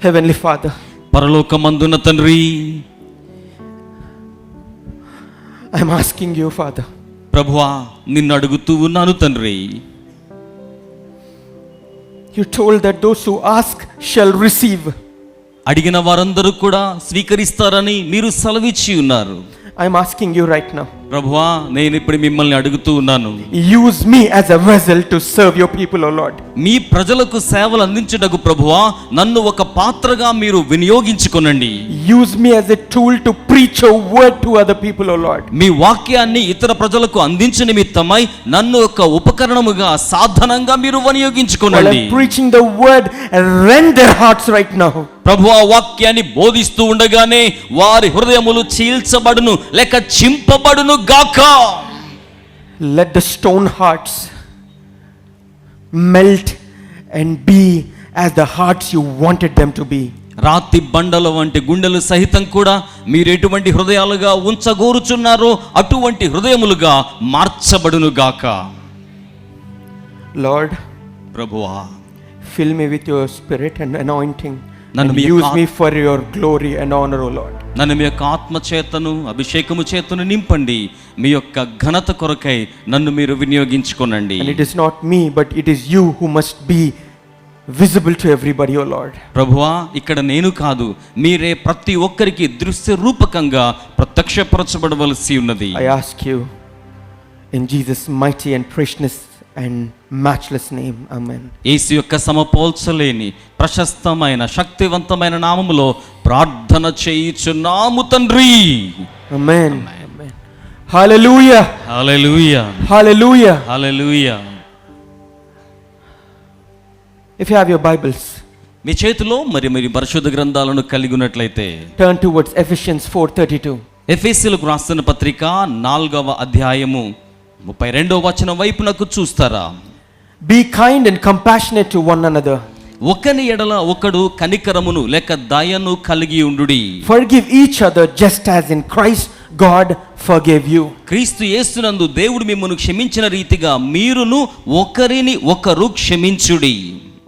Heavenly Father, పరలోకమందున్న తండ్రి, I am asking you, Father, ప్రభువా నిన్ను అడుగుతూ ఉన్నాను తండ్రి. you told that those who ask shall receive. అడిగిన వారందరూ కూడా స్వీకరిస్తారని మీరు సెలవిచ్చి ఉన్నారు. I am asking you right now, ప్రభువా నేను ఇప్పుడు మిమ్మల్ని అడుగుతూ ఉన్నాను, use me as a vessel to serve your people, O Lord. మీ ప్రజలకు సేవలు అందించుటకు ప్రభువా నన్ను ఒక పాత్రగా మీరు వినియోగించుకొనండి. Use me as a tool to preach your word to other people, O Lord. మీ వాక్యాన్ని ఇతర ప్రజలకు అందించే నిమిత్తమై నన్ను ఒక ఉపకరణముగా సాధనంగా మీరు While వినియోగించుకొనండి. I'm preaching the word, rend their hearts right now. ప్రభువా వాక్యాన్ని బోధిస్తూ ఉండగానే వారి హృదయములు చీల్చబడును లేక చింపబడును గాక. Let the stone hearts melt and be as the hearts you wanted them to be. రాతి బండల వంటి గుండెలు సహితం కూడా మీరు ఎటువంటి హృదయాలుగా ఉంచగోరుచున్నారో అటువంటి హృదయములుగా మార్చబడును గాక. Lord, ప్రభువా fill me with your spirit and anointing, Nanu and mi use యొక్క me for your glory and honor, O Lord. నన్ను మీ యొక్క ఆత్మ చేతను అభిషేకము చేతను నింపండి. మీ యొక్క ఘనత కొరకై నన్ను మీరు వినియోగించుకొనండి. And it is not me, but it is you who must be visible to everybody, O Lord. ప్రభువా ఇక్కడ నేను కాదు, మీరే ప్రతి ఒక్కరికి దృశ్య రూపకంగా ప్రత్యక్షపరచబడవలసి ఉన్నది. I ask you in Jesus' mighty and precious and matchless name, amen. యేసు యొక్క సమపోల్చలేని ప్రశస్తమైన శక్తివంతమైన నామములో ప్రార్థన చేయుచున్నాము తండ్రి. Amen. Amen. Hallelujah. Hallelujah, Hallelujah. Hallelujah. If you have your Bibles, మీ చేతిలో మరి పరిశుద్ధ గ్రంథాలను కలిగి ఉన్నట్లయితే turn towards Ephesians 4:32. ఎఫెసీయులకు రాసిన పత్రిక 4వ అధ్యాయము 32వ వచనం వైపునకు చూస్తారా. Be kind and compassionate to one another. ఒకని ఎడల ఒకడు కనికరమును లేక దయను కలిగి ఉండుడి. Forgive each other just as in Christ God forgave you. క్రీస్తు యేసునందు దేవుడు మిమ్మును క్షమించిన రీతిగా మీరును ఒకరిని ఒకరు క్షమించుడి.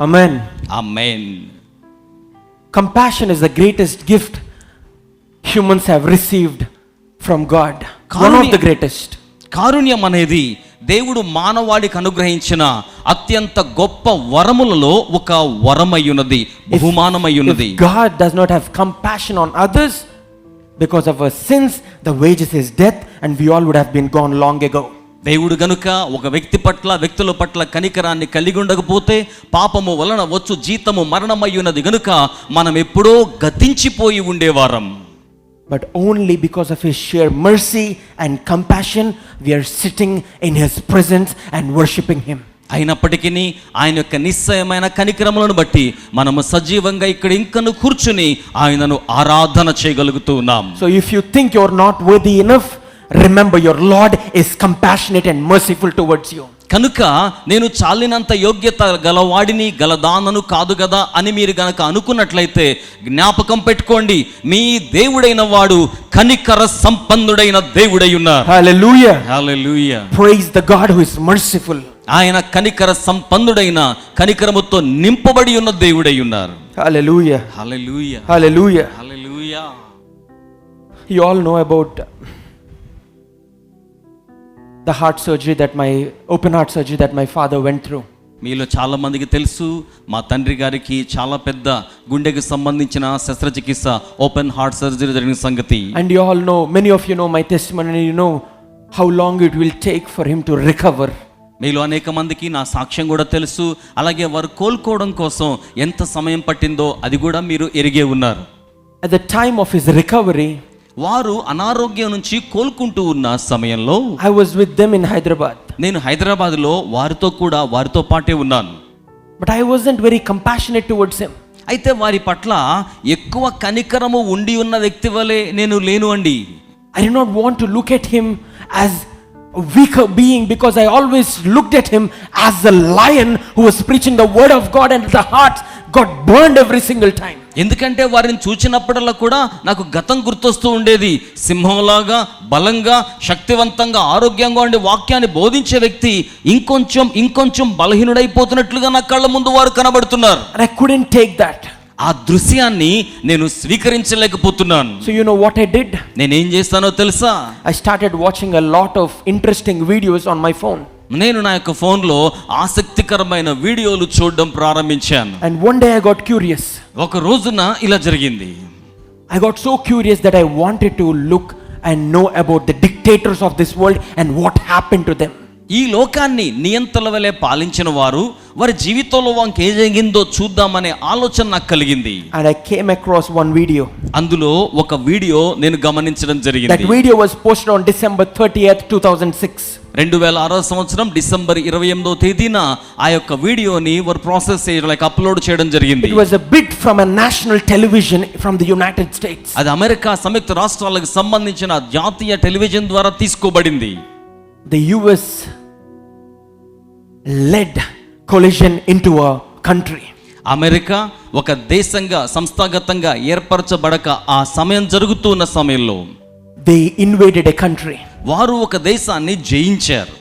Amen. Amen. Compassion is the greatest gift humans have received from God. One of the greatest. కారుణ్యం అనేది దేవుడు మానవాళికి అనుగ్రహించిన అత్యంత గొప్ప వరములలో ఒక వరమయ్యున్నది, బహుమానమయ్యున్నది. If God does not have compassion on others because of our sins, the wages is death, and we all would have been gone long ago. దేవుడు గనుక ఒక వ్యక్తుల పట్ల కనికరాన్ని కలిగి ఉండకపోతే పాపము వలన వచ్చు జీతము మరణమయ్యున్నది గనుక మనం ఎప్పుడో గతించిపోయి ఉండేవారం. But only because of his sheer mercy and compassion, we are sitting in his presence and worshiping him. అయినప్పటికీ ఆయన యొక్క నిశ్చయమైన కనికరములను బట్టి మనము సజీవంగా ఇక్కడ ఇంకను కూర్చుని ఆయనను ఆరాధన చేయగలుగుతూ ఉన్నాం. So if you think you're not worthy enough, remember your Lord is compassionate and merciful towards you. కనుక నేను చాలినంత యోగ్యత గలవాడిని గలదానను కాదు కదా అని మీరు గనక అనుకున్నట్లయితే జ్ఞాపకం పెట్టుకోండి, మీ దేవుడైన వాడు కనికర సంపన్నుడైన దేవుడై ఉన్నారు. Hallelujah. Hallelujah. Praise the God who is merciful. ఆయన కనికర సంపన్నుడైన కనికరముతో నింపబడి ఉన్న దేవుడై ఉన్నారు. Hallelujah. Hallelujah, Hallelujah. Hallelujah. You all know about the open heart surgery that my father went through. మీలో చాలా మందికి తెలుసు, మా తండ్రి గారికి చాలా పెద్ద గుండెకి సంబంధించిన శస్త్రచికిత్స ఓపెన్ హార్ట్ సర్జరీ జరిగిన సంగతి. And you all know, many of you know my testimony, and you know how long it will take for him to recover. మీలో అనేక మందికి నా సాక్ష్యం కూడా తెలుసు, అలాగే వారు కోలుకోవడం కోసం ఎంత సమయం పట్టిందో అది కూడా మీరు ఎరిగే ఉన్నారు. At the time of his recovery, వారు అనారోగ్యం నుంచి కోలుకుంటూ ఉన్న సమయంలో I was with them in Hyderabad. నేను హైదరాబాద్లో వారితో పాటే ఉన్నాను. But I wasn't very compassionate towards him. అయితే వారి పట్ల ఎక్కువ కనికరము ఉండి ఉన్న వ్యక్తి వలె నేను లేను అండి. I did not want to look at him as a weaker being, because I always looked at him as a lion who was preaching the word of God, and the heart got burned every single time. ఎందుకంటే వారిని చూచినప్పుడల్లా కూడా నాకు గతం గుర్తొస్తూ ఉండేది. సింహంలాగా బలంగా శక్తివంతంగా ఆరోగ్యంగా ఉండే వాక్యాన్ని బోధించే వ్యక్తి ఇంకొంచెం బలహీనుడైపోతున్నట్లుగా నా కళ్ళ ముందు వారు కనబడుతున్నారు. And I couldn't take that. ఆ దృశ్యాన్ని నేను స్వీకరించలేకపోతున్నాను. So you know what I did? నేనేం చేస్తానో తెలుసా? I started watching a lot of interesting videos on my phone. నేను నా యొక్క ఫోన్లో ఆసక్తికరమైన వీడియోలు చూడడం ప్రారంభించాను. And one day I got curious. ఒక రోజున ఇలా జరిగింది. I got so curious that I wanted to look and know about the dictators of this world and what happened to them. ఈ లోకాన్ని నియంతల వలె పాలించిన వారు వారి జీవితంలో వారికి ఏం జరిగిందో చూద్దామనే ఆలోచన నాకు కలిగింది. And I came across one video. అందులో ఒక వీడియో నేను గమనించడం జరిగింది. That video was posted on December 30th, 2006. 2006 సంవత్సరం డిసెంబర్ 28వ తేదీన ఆ యొక్క వీడియోని వారు ప్రాసెస్ చేయడం అప్లోడ్ చేయడం జరిగింది. It was a bit from a national television from the United States. అది అమెరికా సంయుక్త రాష్ట్రాలకు సంబంధించిన జాతీయ టెలివిజన్ ద్వారా తీసుకోబడింది. The US led collision into a country. America ఒక దేశంగా సంస్థాగతంగా ఏర్పరచబడక ఆ సమయం జరుగుతున్న సమయంలో They invaded a country. వారు ఒక దేశాన్ని జయించారు.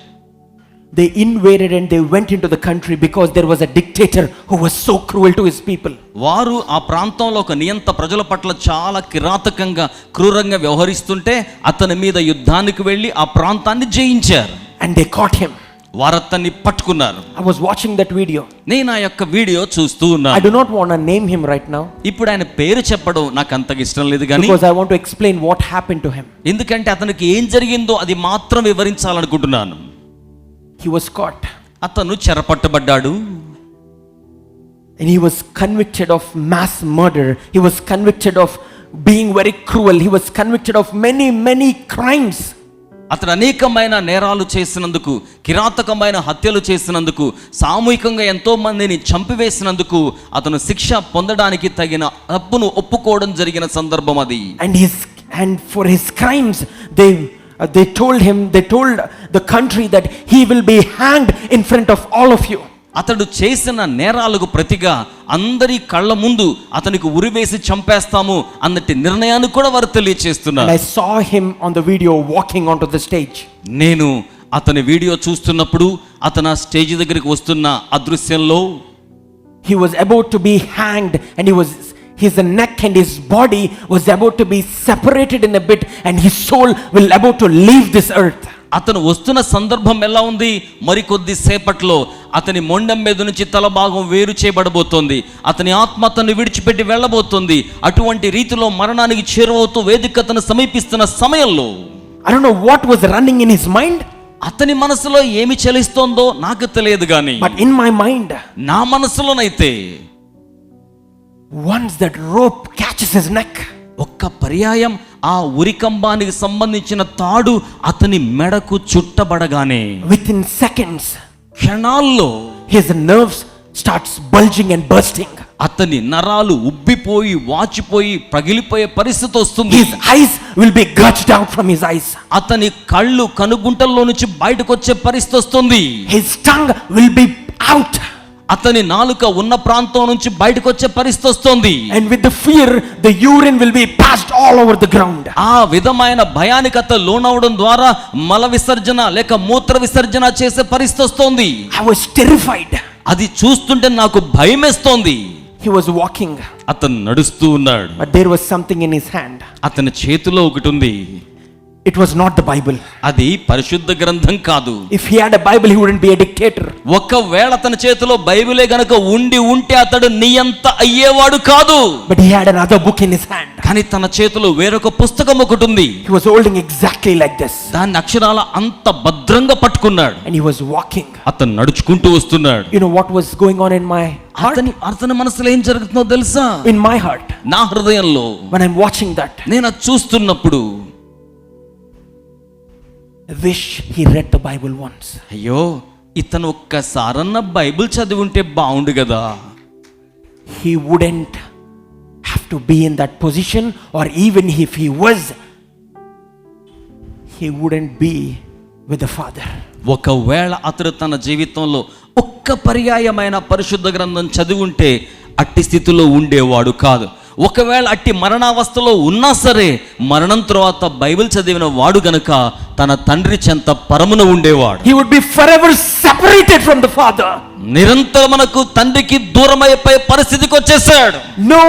They invaded and they went into the country because there was a dictator who was so cruel to his people. వారు ఆ ప్రాంతంలో ఒక నియంత ప్రజల పట్ల చాలా కిరాతకంగా క్రూరంగా వ్యవహరిస్తుంటే అతని మీద యుద్ధానికి వెళ్ళి ఆ ప్రాంతాన్ని జయించారు. And they caught him. వారు అతన్ని పట్టుకున్నారు. I was watching that video. నేను ఆ యొక్క వీడియో చూస్తూ I ఉన్నాను. do not want to name him right now ఇప్పుడు ఆయన పేరు చెప్పడం నాకు అంతగా ఇష్టం లేదు కానీ because I want to explain what happened to him. ఎందుకంటే అతనికి ఏం జరిగిందో అది మాత్రం వివరించాలనుకుంటున్నాను. He was caught అతను చెరపట్టబడ్డాడు. and he was convicted of mass murder. He was convicted of being very cruel. He was convicted of many crimes. అతను అనేకమైన నేరాలు చేసినందుకు, కిరాతకమైన హత్యలు చేసినందుకు, సామూహికంగా ఎంతో మందిని చంపివేసినందుకు అతను శిక్ష పొందడానికి తగిన తప్పును ఒప్పుకోవడం జరిగిన సందర్భం అది. And for his crimes they told the country that he will be hanged in front of all of you. అతడు చేసిన నేరాలకు ప్రతిగా అందరి కళ్ళ ముందు అతనికి ఉరివేసి చంపేస్తాము అన్నటి నిర్ణయాన్ని కూడా వారు తెలియచేస్తున్నారు. And I saw him on the video walking onto the stage. నేను అతని వీడియో చూస్తున్నప్పుడు అతను స్టేజ్ దగ్గరికి వస్తున్న అదృశ్యంలో he was about to be hanged and his neck and his body was about to be separated in a bit and his soul will about to leave this earth. అతను వస్తున్న సందర్భం ఎలా ఉంది? మరికొద్ది సేపట్లో అతని మొండెం మీద నుంచి తల భాగం వేరు చేయబడబోతోంది. అతని ఆత్మ అతన్ని విడిచిపెట్టి వెళ్ళబోతోంది. అటువంటి రీతిలో మరణానికి చేరువవుతూ వేదికతను సమీపిస్తున్న సమయంలో I don't know what was running in his mind. అతని మనసులో ఏమి చలిస్తోందో నాకు తెలియదు కానీ But in my mind, నా మనసులోనైతే once that rope catches his neck, ఒక్క పర్యాయం ఆ ఉరికంబానికి సంబంధించిన తాడు అతని మెడకు చుట్టబడగానే within seconds, క్షణాల్లో his nerves starts bulging and bursting. అతని నరాలు ఉబ్బిపోయి వాచిపోయి పగిలిపోయే పరిస్థితి వస్తుంది. His eyes will be gouted out from his eyes. అతని కళ్ళు కనుగుంటల్లో నుంచి బయటకు వచ్చే పరిస్థితి వస్తుంది. His tongue will be out. అతని నాలుక ఉన్న ప్రాంతం నుంచి బయటకు వచ్చే పరిస్థితి వస్తుంది. And with the fear, the urine will be passed all over the ground. ఆ విధమైన భయానికి అతను లోనవడం ద్వారా మల విసర్జన లేక మూత్ర విసర్జన చేసే పరిస్థితి వస్తుంది. I was terrified. అది చూస్తుంటే నాకు భయమేస్తోంది. He was walking, అతను నడుస్తూ ఉన్నాడు. but there was something in his hand. అతని చేతిలో ఒకటి ఉంది. It was not the Bible. అది పరిశుద్ధ గ్రంథం కాదు. If he had a Bible, he wouldn't be a dictator. ఒకవేళ అతని చేతిలో బైబిలే గనుక ఉంటే అతడు నియంత అయ్యేవాడు కాదు. But he had another book in his hand. కానీ తన చేతిలో వేరొక పుస్తకం ఒకటి ఉంది. He was holding exactly like this. దాన్ని అక్షరాల అంత భద్రంగా పట్టుకున్నాడు. And he was walking. అతను నడుచుకుంటూ వస్తున్నాడు. You know what was going on in my heart? అతని మనసులో ఏం జరుగుతుందో తెలుసా? In my heart, నా హృదయంలో when I'm watching that, నేను అది చూస్తున్నప్పుడు I wish he read the Bible once. అయ్యో, ఇతను ఒక్కసారన్న బైబిల్ చదివి ఉంటే బాగుండు కదా. He wouldn't have to be in that position, or even if he was, he wouldn't be with the Father. ఒకవేళ అతడు తన జీవితంలో ఒక్క పర్యాయమైన పరిశుద్ధ గ్రంథం చదివి ఉంటే అట్టి స్థితిలో ఉండేవాడు కాదు. ఒకవేళ అట్టి మరణావస్థలో ఉన్నా సరే మరణం తర్వాత బైబిల్ చదివిన వాడు గనుక తన తండ్రి చెంత పరమున ఉండేవాడు. He would be forever separated from the Father. నిరంతరమునకు తండ్రికి దూరమైపోయే పరిస్థితికి వచ్చేసాడు. No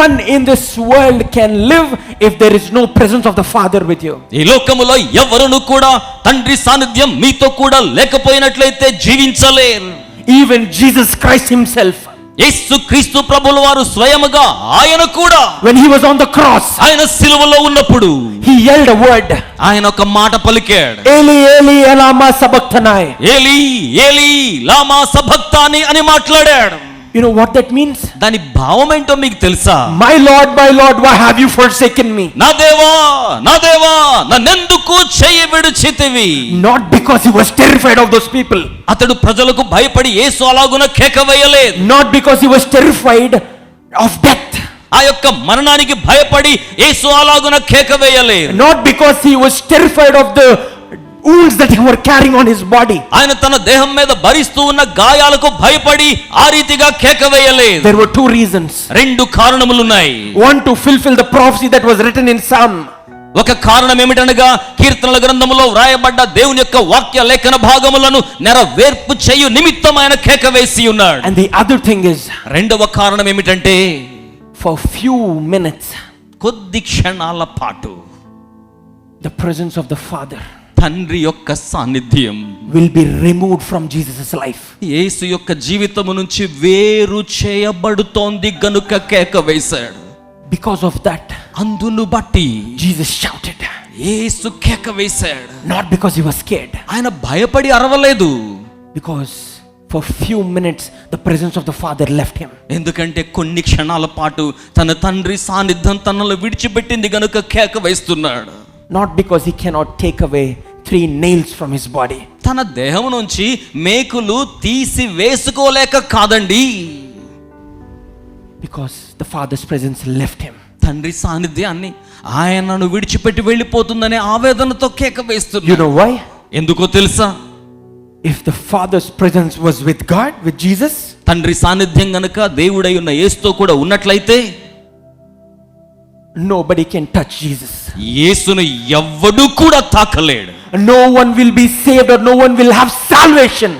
one in this world can live if there is no presence of the Father with you. ఈ లోకములో ఎవరును కూడా తండ్రి సాన్నిధ్యం మీతో కూడా లేకపోయినట్లయితే జీవించలేరు. Even Jesus Christ himself, యేసు క్రీస్తు ప్రభుల వారు స్వయముగా ఆయన కూడా when he was on the cross, ఆయన సిలువలో ఉన్నప్పుడు he yelled a word. ఆయన ఒక మాట పలికాడు. Eli Eli lama sabachthani. Eli Eli లామా సబక్తాని అని మాట్లాడాడు. You know what that means? దాని భావం ఏంటో మీకు తెలుసా? My Lord, why have you forsaken me? నా దేవా నన్నెందుకు చెయ్యి విడిచితివి? Not because he was terrified of those people. అతడు ప్రజలకు భయపడి యేసు అలాగున కేక వేయలేదు. Not because he was terrified of death. ఆ యొక్క మరణానికి భయపడి యేసు అలాగున కేక వేయలేదు. Not because he was terrified of the wounds that he were carrying on his body. ఆయన తన దేహం మీద భరిస్తూ ఉన్న గాయాలకు భయపడి ఆ రీతిగా కేక వేయలేదు. There were two reasons. రెండు కారణములున్నాయి. One, to fulfill the prophecy that was written in Psalm. ఒక కారణం ఏమిటనగా కీర్తనల గ్రంథములో వ్రాయబడ్డ దేవుని యొక్క వాక్య లేఖన భాగములను నెరవేర్పు చేయు నిమిత్తం ఆయన కేక వేసి ఉన్నాడు. And the other thing is, రెండవ కారణం ఏమిటంటే for few minutes, కొద్ది క్షణాల పాటు the presence of the Father తండ్రి యొక్క సాన్నిధ్యం will be removed from Jesus' life. యేసు యొక్క జీవితము నుంచి వేరు చేయబడుతోంది గనుక కేక వేశాడు. Because of that, అందును బట్టి Jesus shouted. యేసు కేక వేశాడు. Not because he was scared. ఆయన భయపడి అరవలేదు. Because for few minutes the presence of the Father left him. ఎందుకంటే కొన్ని క్షణాల పాటు తన తండ్రి సాన్నిధ్యం తనలో విడిచిపెట్టింది గనుక కేక వేస్తున్నాడు. Not because he cannot take away 3 nails from his body. తన దేహం నుంచి మేకులు తీసి వేసుకోలేక కాదండి. Because the Father's presence left him. తండ్రి సాన్నిధ్యాన్ని ఆయనను విడిచిపెట్టి వెళ్ళిపోతుందనే ఆవేదనతో కేక వేస్తున్నాడు. You know why? ఎందుకో తెలుసా? If the Father's presence was with God, with Jesus, తండ్రి సాన్నిధ్యం గనుక దేవుడై ఉన్న యేసుతో కూడా ఉన్నట్లయితే nobody can touch Jesus. యేసును ఎవ్వడు కూడా తాకలేడు. No one will be saved or no one will have salvation.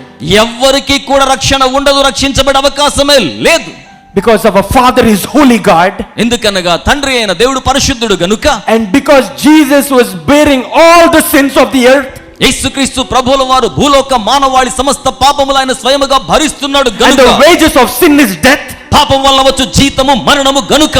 ఎవ్వరికి కూడా రక్షణ ఉండదు, రక్షించబడే అవకాశమే లేదు. Because our Father is holy God. ఎందుకనగా తండ్రి అయిన దేవుడు పరిశుద్ధుడు గనుక, And because Jesus was bearing all the sins of the earth. యేసుక్రీస్తు ప్రభువుల వారు భూలోక మానవాళి సమస్త పాపములు ఆయన స్వయముగా భరిస్తున్నాడు And గనుక, the wages of sin is death. పాపం వల్ల వచ్చు జీతము మరణము గనుక,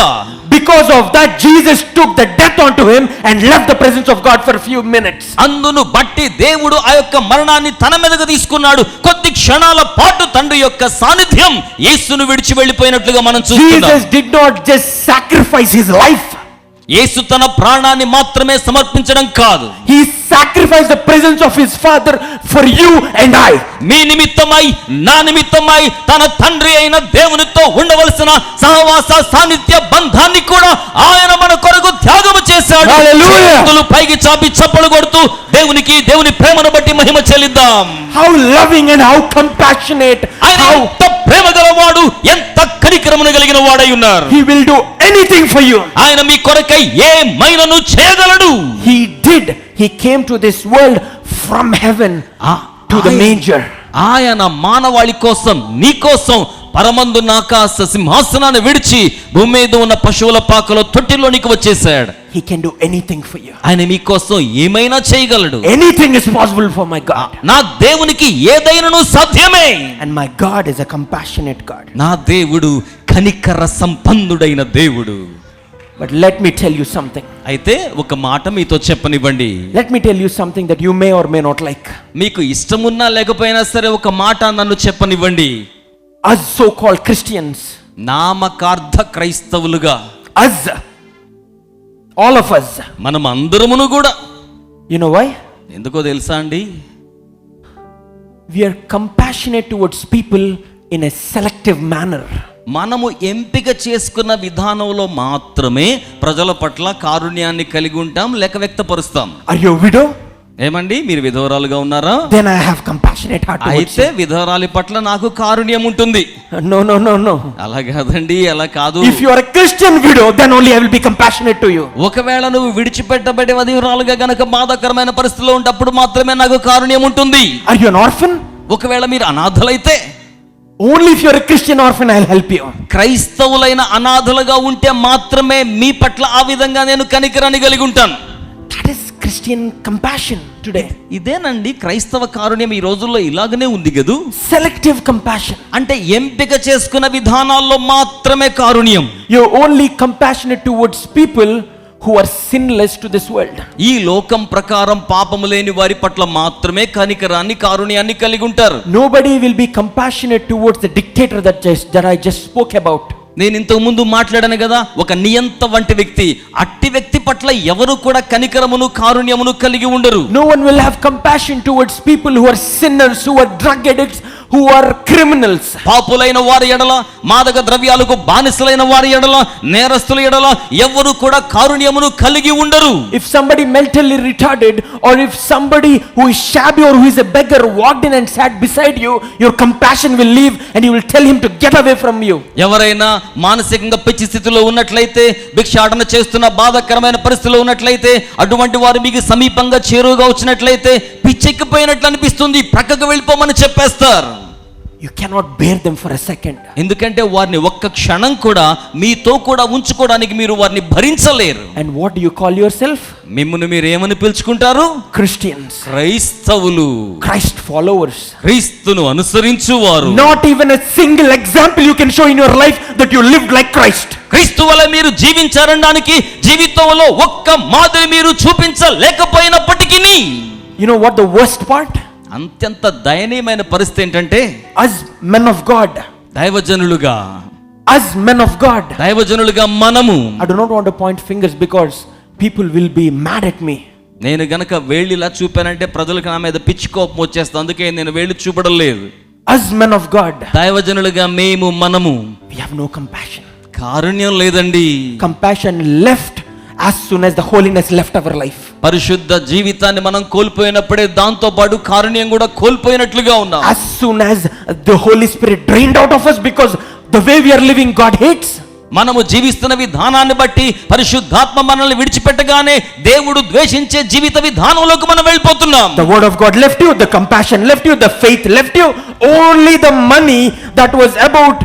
Because of that, Jesus took the death onto him and left the presence of God for a few minutes. అందును బట్టి దేవుడు ఆ యొక్క మరణాన్ని తన మీదకు తీసుకున్నాడు. కొద్ది క్షణాల పాటు తండ్రి యొక్క సాన్నిధ్యం యేసును విడిచి వెళ్ళిపోయినట్లుగా మనం చూస్తున్నాం. Jesus did not just sacrifice his life. యేసు తన ప్రాణాన్ని మాత్రమే సమర్పించడం కాదు, He sacrificed the presence of his Father for you and I. మీ నిమిత్తమై నా నిమిత్తమై తన తండ్రి అయిన దేవునితో ఉండవలసిన సహవాస సాన్నిధ్య బంధాన్ని కూడా ఆయన మన కొరకు త్యాగము చేశాడు. Hallelujah. చేతులు పైకి చాపి చప్పలు కొడుతూ దేవునికి దేవుని ప్రేమను బట్టి మహిమ చెల్లిద్దాం. How loving and how compassionate. ఆయన How ఎంత ప్రేమ గలవాడు, ఎంత కనికరమును కలిగిన వాడై ఉన్నారు. he will do anything for you. ఆయన మీ కొరకై ఏమైనను చేయగలడు. He did. He came to this world from heaven to the manger. ఆయన మానవాళి కోసం, నీ కోసం పరమందున్న ఆకాశ సింహాసనాన్ని విడిచి భూమి మీద ఉన్న పశువుల పాకలో తొట్టిలోనికి వచ్చేసాడు. He can do anything for you. ఆయన మీకోసం ఏమైనా చేయగలడు. Anything is possible for my God. నా దేవునికి ఏదైనాను సాధ్యమే. And my God is a compassionate God. నా దేవుడు కనికర సంపన్నుడైన దేవుడు. But let me tell you something. అయితే ఒక మాట మీతో చెప్పనివ్వండి. Let me tell you something that you may or may not like. మీకు ఇష్టమున్నా లేకపోయినా సరే ఒక మాట నన్ను చెప్పనివ్వండి. Us so-called Christians, నామకార్థ క్రైస్తవులుగా, us, all of us, మనం అందరమును కూడా, you know why? ఎందుకో తెలుసా అండి? We are compassionate towards people in a selective manner. మనము ఎంపిక చేసుకున్న విధానంలో మాత్రమే ప్రజల పట్ల కారుణ్యాన్ని కలిగి ఉంటాం, లేక వ్యక్తపరుస్తాం. Are you a widow? ఏమండి మీరు విధవరాలుగా ఉన్నారా? Then I have compassionate heart towards అయితే విధవరాలి పట్ల నాకు కారుణ్యం ఉంటుంది. you. No. అలా కాదండి, అలా కాదు. If you are a Christian widow, then only I will be compassionate to you. ఒకవేళ నువ్వు విడిచిపెట్టబడే విధవరాలుగా గనక బాధాకరమైన పరిస్థితిలో ఉన్నప్పుడు మాత్రమే నాకు కారుణ్యం ఉంటుంది. Are you an orphan? ఒకవేళ మీరు అనాథలైతే, Only if you are a Christian orphan, I'll help you. క్రైస్తవులైన అనాథలుగా ఉంటే మాత్రమే మీ పట్ల ఆ విధంగా నేను కనికరాన్ని కలిగి ఉంటాను. That is Christian compassion today. ఇదేనండి క్రైస్తవ కారుణ్యం ఈ రోజుల్లో ఇలాగనే ఉంది కదూ. Selective compassion. అంటే ఎంపిక చేసుకున్న విధానాల్లో మాత్రమే కారుణ్యం. You're only compassionate towards people who are sinless to this world. ఈ లోకం ప్రకారం పాపము లేని వారి పట్ల మాత్రమే కనికరాన్ని కారుణ్యాన్ని కలిగి ఉంటారు. Nobody will be compassionate towards the dictator that I just spoke about. నేను ఇంతకు ముందు మాట్లాడాను కదా, ఒక నియంత వంటి వ్యక్తి, అట్టి వ్యక్తి పట్ల ఎవరు కూడా కనికరమును కారుణ్యమును కలిగి ఉండరు. No one will have compassion towards people who are sinners, who are drug addicts, who are criminals. పాపులైన వారి ఎడల, మాదక ద్రవ్యాలకు బానిసలైన వారి ఎడల, నేరస్తుల ఎడల ఎవరు కూడా కారుణ్యమును కలిగి ఉండరు. If somebody mentally retarded, or if somebody who is shabby or who is a beggar walked in and sat beside you, your compassion will leave and you will tell him to get away from you. ఎవరైనా మానసికంగా పిచ్చి స్థితిలో ఉన్నట్లయితే, భిక్షాటన చేస్తున్న బాధాకరమైన పరిస్థితిలో ఉన్నట్లయితే, అటువంటి వారు మీకు సమీపంగా చేరువుగా వచ్చినట్లయితే పిచ్చెక్కిపోయినట్లు అనిపిస్తుంది, ప్రక్కకు వెళ్ళిపోమని చెప్పేస్తారు. You cannot bear them for a second. ఎందుకంటే వారిని ఒక్క క్షణం కూడా మీతో కూడా ఉంచుకోవడానికి మీరు వారిని భరించలేరు. And what do you call yourself? మిమ్మును మీరు ఏమని పిలుచుకుంటారు? Christians. క్రైస్తవులు, Christ followers. క్రీస్తును అనుసరించువారు. Not even a single example you can show in your life that you lived like Christ. క్రీస్తు వలె మీరు జీవించారనడానికి జీవితంలో ఒక్క మాదిరి మీరు చూపించలేకపోయినప్పటికీ, You know what the worst part? అత్యంత దయనీయమైన పరిస్థితి ఏంటంటే, Us men of God, దైవజనులుగా మనము, I do not want to point fingers because people will be mad at me. నేను గనక వేళ్ళిలా చూపానంటే ప్రజలకు నా మీద పిచ్చి కోపం వచ్చేస్తుంది, అందుకే నేను వేళ్ళు చూపడం లేదు. Us men of God, దైవజనులుగా మనము we have no compassion. కారుణ్యం లేదండి. Compassion left as soon as the holiness left our life. పరిశుద్ధ జీవితాన్ని మనం కోల్పోయినప్పుడే దాంతో పాటు కారుణ్యం కూడా కోల్పోయినట్లుగా ఉన్నాం. As soon as the Holy Spirit drained out of us because the way we are living God hates. మనము జీవిస్తున్న విధానాన్ని బట్టి పరిశుద్ధాత్మ మనల్ని విడిచిపెట్టగానే దేవుడు ద్వేషించే జీవిత విధానంలోకి మనం వెళ్ళిపోతున్నాం. The word of God left you, the compassion left you, the faith left you. Only the money that was about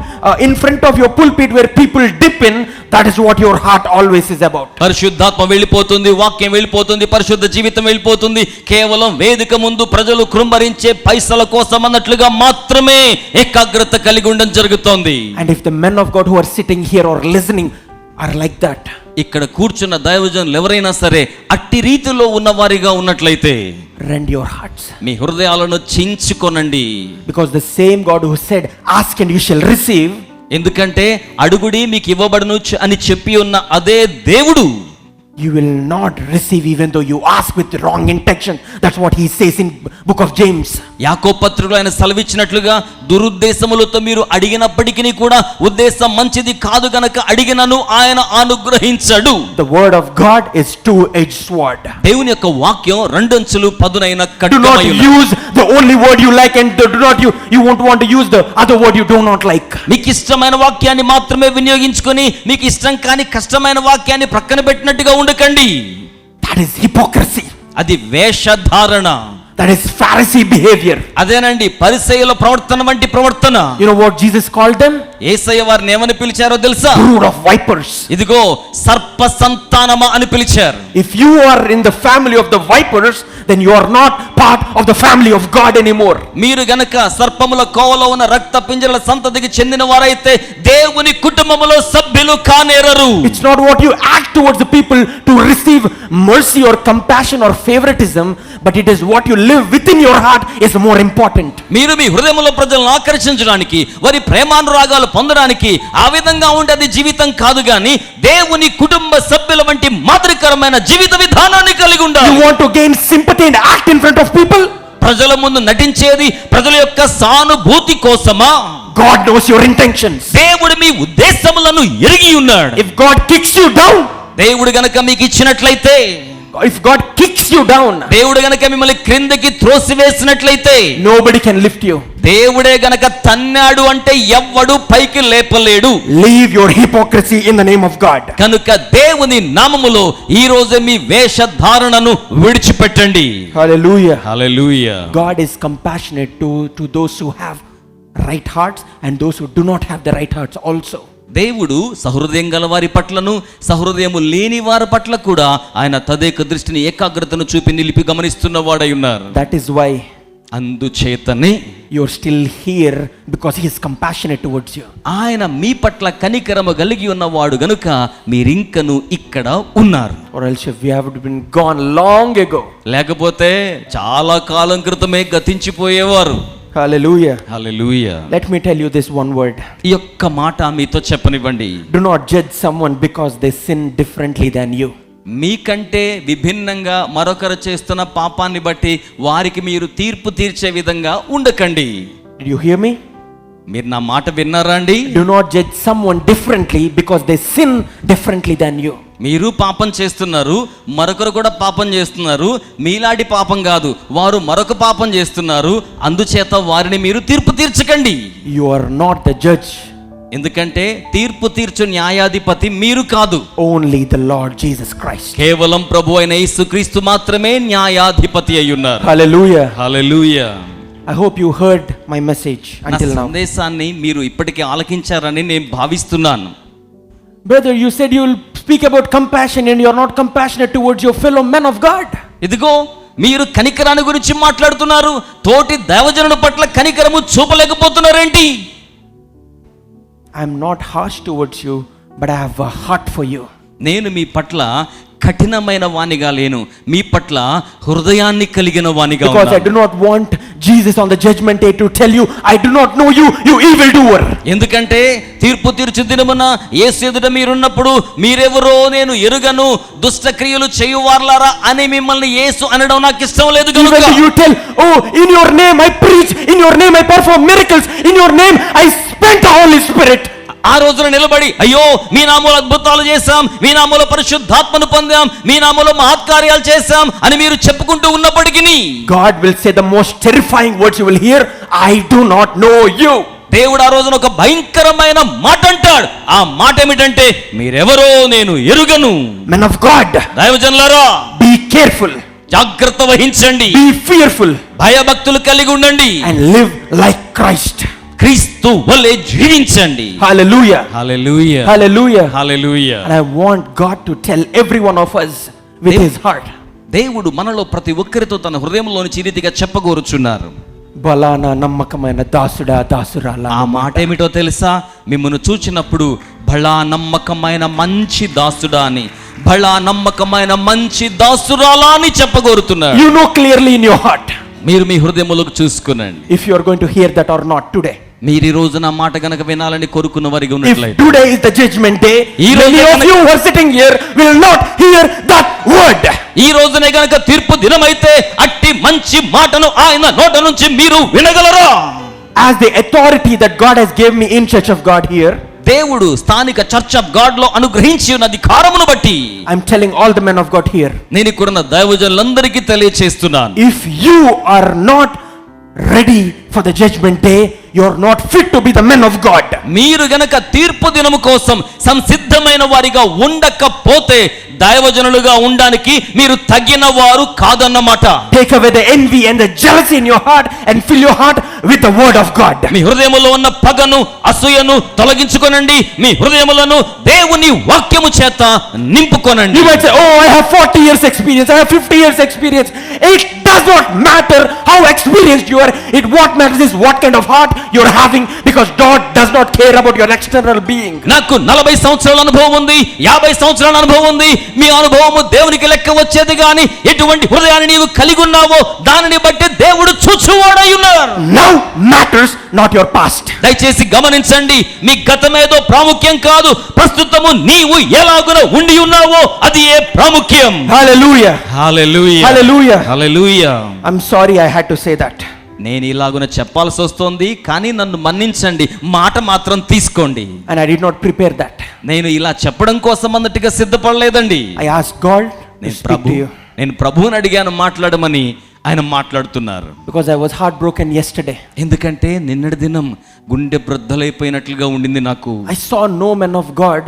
in front of your pulpit where people dip in, that is what your heart always is about. పరిశుద్ధాత్మ వెళ్ళిపోతుంది, వాక్యం వెళ్ళిపోతుంది, పరిశుద్ధ జీవితం వెళ్ళిపోతుంది. కేవలం వేదిక ముందు ప్రజలు కృంభరించే పైసల కోసం అన్నట్లుగా మాత్రమే ఏకాగ్రత కలిగి ఉండడం జరుగుతోంది. And if the men of God who are sitting here or listening are like that, ఇక్కడ కూర్చున్న దైవజనులు ఎవరైనా సరే అట్టి రీతిలో ఉన్నవారిగా ఉన్నట్లయితే, rend your hearts. మీ హృదయాలను చించుకొనండి. Because the same God who said, ask and you shall receive, ఎందుకంటే అడుగుడి మీకు ఇవ్వబడును అని చెప్పి ఉన్న అదే దేవుడు, you will not receive even though you ask with wrong intention. That's what he says in book of James. యాకోబు పత్రికలో ఆయన సెలవిచ్చినట్లుగా, దురుద్దేశములతో మీరు అడిగినప్పటికీ కూడా ఉద్దేశం మంచిది కాదు గనక అడిగినను ఆయన అనుగ్రహించడు. The word of God is two-edged sword. దేవుని యొక్క వాక్యం రెండంచులు పదునైన Do ఖడ్గమై not ఉన్నది. use the only word you like and do not you won't want to use the other word you do not like. మీకు ఇష్టమైన వాక్యాన్ని మాత్రమే వినియోగించుకొని మీకు ఇష్టం కాని కష్టమైన వాక్యాన్ని ప్రక్కన పెట్టినట్టుగా ఉండకండి. That is hypocrisy. అది వేషధారణ. That is Pharisee behavior. అదేనండి పరిసయ్యుల ప్రవర్తన వంటి ప్రవర్తన. You know what Jesus called them? యేసయ్య వారిని ఏమని పిలిచారో తెలుసా? Brood of vipers. ఇదిగో సర్ప సంతానమా అని పిలిచారు. If you are in the family of the vipers, then you are not part of the family of God anymore. మీరు గనక సర్పముల కోవలో ఉన్న రక్త పింజరల సంతతికి చెందిన వారైతే దేవుని కుటుంబములో సభ్యులు కానేరరు. It's not what you act towards the people to receive mercy or compassion or favoritism, but it is what you live within your heart is more important. మీరు మీ హృదయములో ప్రజలను ఆకర్షించడానికి, వారి ప్రేమానురాగాలు పొందడానికి ఆ విధంగా ఉండేది జీవితం కాదు గాని దేవుని కుటుంబ సభ్యుల వంటి మాదిరికరమైన జీవిత విధానాన్ని కలిగి ఉండాలి. You want to gain sympathy and act in front of people? ప్రజల ముందు నటించేది ప్రజల యొక్క సానుభూతి కోసమా? God knows your intentions. దేవుడు మీ ఉద్దేశములను ఎరిగి ఉన్నాడు. If God kicks you down, దేవుడు గనక మీకు ఇచ్చినట్లయితే, if God kicks you down, దేవుడు గనక మిమ్మల్ని క్రిందకి త్రోసివేసినట్లయితే nobody can lift you. దేవుడే గనక తన్నాడు అంటే ఎవ్వడు పైకి లేపలేడు. Leave your hypocrisy in the name of God. కనుక దేవుని నామములో ఈ రోజే మీ వేషధారణను విడిచిపెట్టండి. Hallelujah. Hallelujah. God is compassionate to those who have right hearts and those who do not have the right hearts also. దేవుడు సహృదయం గల వారి పట్లను సహృదయము లేని వారి పట్ల కూడా ఆయన తదేక దృష్టిని ఏకాగ్రతను చూపి నిలిపి గమనిస్తున్న వాడై ఉన్నారు. That is why అందుచేతనే you're still here, because he is compassionate towards you. ఆయన మీ పట్ల కనికరము కలిగి ఉన్నవాడు గనుక మీరింకను ఇక్కడ ఉన్నారు. Or else if we have been gone long ago. లేకపోతే చాలా కాలం క్రితమే గతించిపోయేవారు. Hallelujah. Hallelujah. Let me tell you this one word. ఈ యొక్క మాట మీతో చెప్పనివ్వండి. Do not judge someone because they sin differently than you. మీకంటే విభిన్నంగా మరొకరు చేస్తున్న పాపాన్ని బట్టి వారికి మీరు తీర్పు తీర్చే విధంగా ఉండకండి. Did you hear me? మీరు నా మాట విన్నారా అండి? Do not judge someone differently because they sin differently than you. మీరు పాపం చేస్తున్నారు, మరొకరు కూడా పాపం చేస్తున్నారు. మీలాంటి పాపం కాదు, వారు మరొక పాపం చేస్తున్నారు. అందుచేత వారిని మీరు తీర్పు తీర్చకండి. You are not the judge. ఎందుకంటే తీర్పు తీర్చు న్యాయాధిపతి మీరు కాదు, only the Lord Jesus Christ. కేవలం ప్రభు అయిన యేసుక్రీస్తు మాత్రమే న్యాయాధిపతి అయి ఉన్నారు. Hallelujah. Hallelujah. I hope you heard my message until now. సందేశాన్ని మీరు ఇప్పటికే ఆలకించారని నేను భావిస్తున్నాను. Brother, you said you will speak about compassion and you are not compassionate towards your fellow men of God. ఇదిగో మీరు కనికరాన్ని గురించి మాట్లాడుతున్నారు, తోటి దైవజనుల పట్ల కనికరము చూపలేకపోతున్నారేంటి? I am not harsh towards you, but I have a heart for you. నేను మీ పట్ల కఠినమైన వానిగా లేను, మీ పట్ల హృదయాన్ని కలిగిన వానిగా ఉన్నాను. Because I do not want Jesus on the judgment day to tell you, I do not know you, you evil doer. ఎందుకంటే తీర్పు తీర్చు దినమున యేసు ఎదుట మీరున్నప్పుడు మీరెవరో నేను ఎరుగను, దుష్ట క్రియలు చేయువార్లారా అని మిమ్మల్ని యేసు అనడం నాకు ఇష్టం లేదు కనుక. Even you tell, oh, in your name I preach, in your name I perform miracles, in your name I spent the Holy Spirit. ఆ రోజున నిలబడి అయ్యో మీ నామములో అద్భుతాలు చేశాం, మీ నామములో పరిశుద్ధాత్మను పొందాం, మీ నామములో మహత్కార్యాలు చేశాం అని మీరు చెప్పుకుంటూ ఉన్నప్పటికీ God will say the most terrifying words you will hear, I do not know you. దేవుడు ఆ రోజున ఒక భయంకరమైన మాట అంటాడు. ఆ మాట ఏమిటంటే మీరెవరో నేను ఎరుగను. Men of God, దైవజనులారా be careful, జాగ్రత్త వహించండి, be fearful, భయభక్తులు కలిగి ఉండండి, and live like Christ. క్రీస్తు వలె జీవించండి. Hallelujah. Hallelujah. Hallelujah. Hallelujah. And I want God to tell every one of us with his heart. దేవుడు మనలో ప్రతి ఒక్కరితో తన హృదయంలోని చిరితిగా చెప్పగోరుచున్నారు. బలానా నమ్మకమైన దాసుడా దాసురాలా. ఆ మాట ఏమిటో తెలుసా? మిమ్మల్ని చూచినప్పుడు బలా నమ్మకమైన మంచి దాసుడా అని, బలా నమ్మకమైన మంచి దాసురాలా అని చెప్పగోరుతున్నారు. You know clearly in your heart. మీరు మీ హృదయములోకి చూసుకునండి. If you are going to hear that or not today. మీరు ఈ రోజు నా మాట గనక వినాలని కోరుకున్న వారికి If ఉన్నట్లయితే, today is the judgment day, ఈ రోజు many of you who are sitting here will not hear that word. ఈ రోజునే గనక తీర్పు దినమైతే అట్టి మంచి మాటను ఆయన నోట నుంచి మీరు వినగలరా? As the authority that God has given me in Church of God here, దేవుడు స్థానిక చర్చ్ ఆఫ్ గాడ్ లో అనుగ్రహించి ఉన్న అధికారమును బట్టి I'm telling all the men of God here, నేను ఇక్కడున్న దైవజనులందరికీ తెలియచేస్తున్నాను, if you are not ready for the judgment day, you are not fit to be the men of God. మీరు గనక తీర్పు దినము కోసం సంసిద్ధమైన వారిగా ఉండకపోతే దైవజనులుగా ఉండడానికి మీరు తగిన వారు కాదన్నమాట. Take away the envy and the jealousy in your heart and fill your heart with the word of God. మీ హృదయములో ఉన్న పగను అసూయను తొలగించుకొనండి, మీ హృదయములను దేవుని వాక్యము చేత నింపుకొనండి. You might say, oh, I have 40 years experience, I have 50 years experience. It does not matter how experienced you are. What matters is what kind of heart you are having, because God does not care about your external being. నాకు 40 సంవత్సరాల అనుభవం ఉంది, 50 సంవత్సరాల అనుభవం ఉంది. మీ అనుభవము దేవునికి లెక్క వచ్చేది గాని ఎటువంటి హృదయాన్ని నీవు కలిగి ఉన్నావో దానిని బట్టి దేవుడు చూచువాడై ఉన్నాడు. Now matters not your past. దయచేసి గమనించండి, మీ గతమేదో ప్రాముఖ్యం కాదు, ప్రస్తుతము నీవు ఎలాగున ఉండి ఉన్నావో అది ఏ ప్రాముఖ్యం. Hallelujah. Hallelujah. Hallelujah. Hallelujah. I'm sorry I had to say that. నేను ఇలాగున చెప్పాల్సి వస్తోంది, కానీ నన్ను మన్నించండి, మాట మాత్రం తీసుకోండి. And I did not prepare that. నేను ఇలా చెప్పడం కోసం అన్నట్టుగా సిద్ధపడలేదండి. I asked God to speak to you. నేను ప్రభువుని అడిగాను మాట్లాడమని ఆయన మాట్లాడుతున్నారు. Because I was heartbroken yesterday. ఎందుకంటే నిన్నటి దినం గుండె బ్రద్దలైపోయినట్లుగా ఉండింది నాకు. I saw no man of God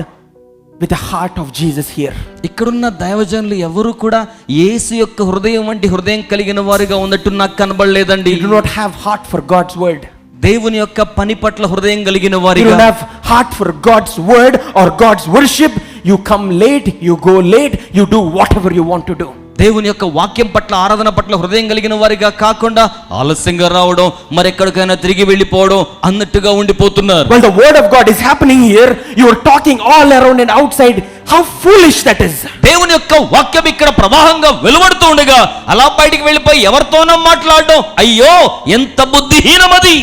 with the heart of Jesus here. ఇక్కడున్న దైవజనులు ఎవరు కూడా యేసు యొక్క హృదయం వంటి హృదయం కలిగిన వారిగా ఉన్నట్టు నాకు కనబడలేదండి. You do not have heart for God's word. దేవుని యొక్క పని పట్ల హృదయం కలిగిన You వారిగా. don't have heart for God's word or God's worship. You come late, you go late, you do whatever you want to do. దేవుని యొక్క వాక్యం పట్ల ఆరాధన పట్ల హృదయం కలిగిన వారిగా కాకుండా ఆలస్యంగా రావడం, మరెక్కడికైనా తిరిగి వెళ్ళిపోవడం అన్నట్టుగా ఉండిపోతున్నారు. Well, the word of God is happening here. You are talking all around and outside. How foolish that is. దేవుని యొక్క వాక్యం ఇక్కడ ప్రవాహంగా వెలువడుతూ ఉండగా అలా బయటికి వెళ్ళిపోయి ఎవరితోనో మాట్లాడడం, అయ్యో ఎంత బుద్ధిహీనమది.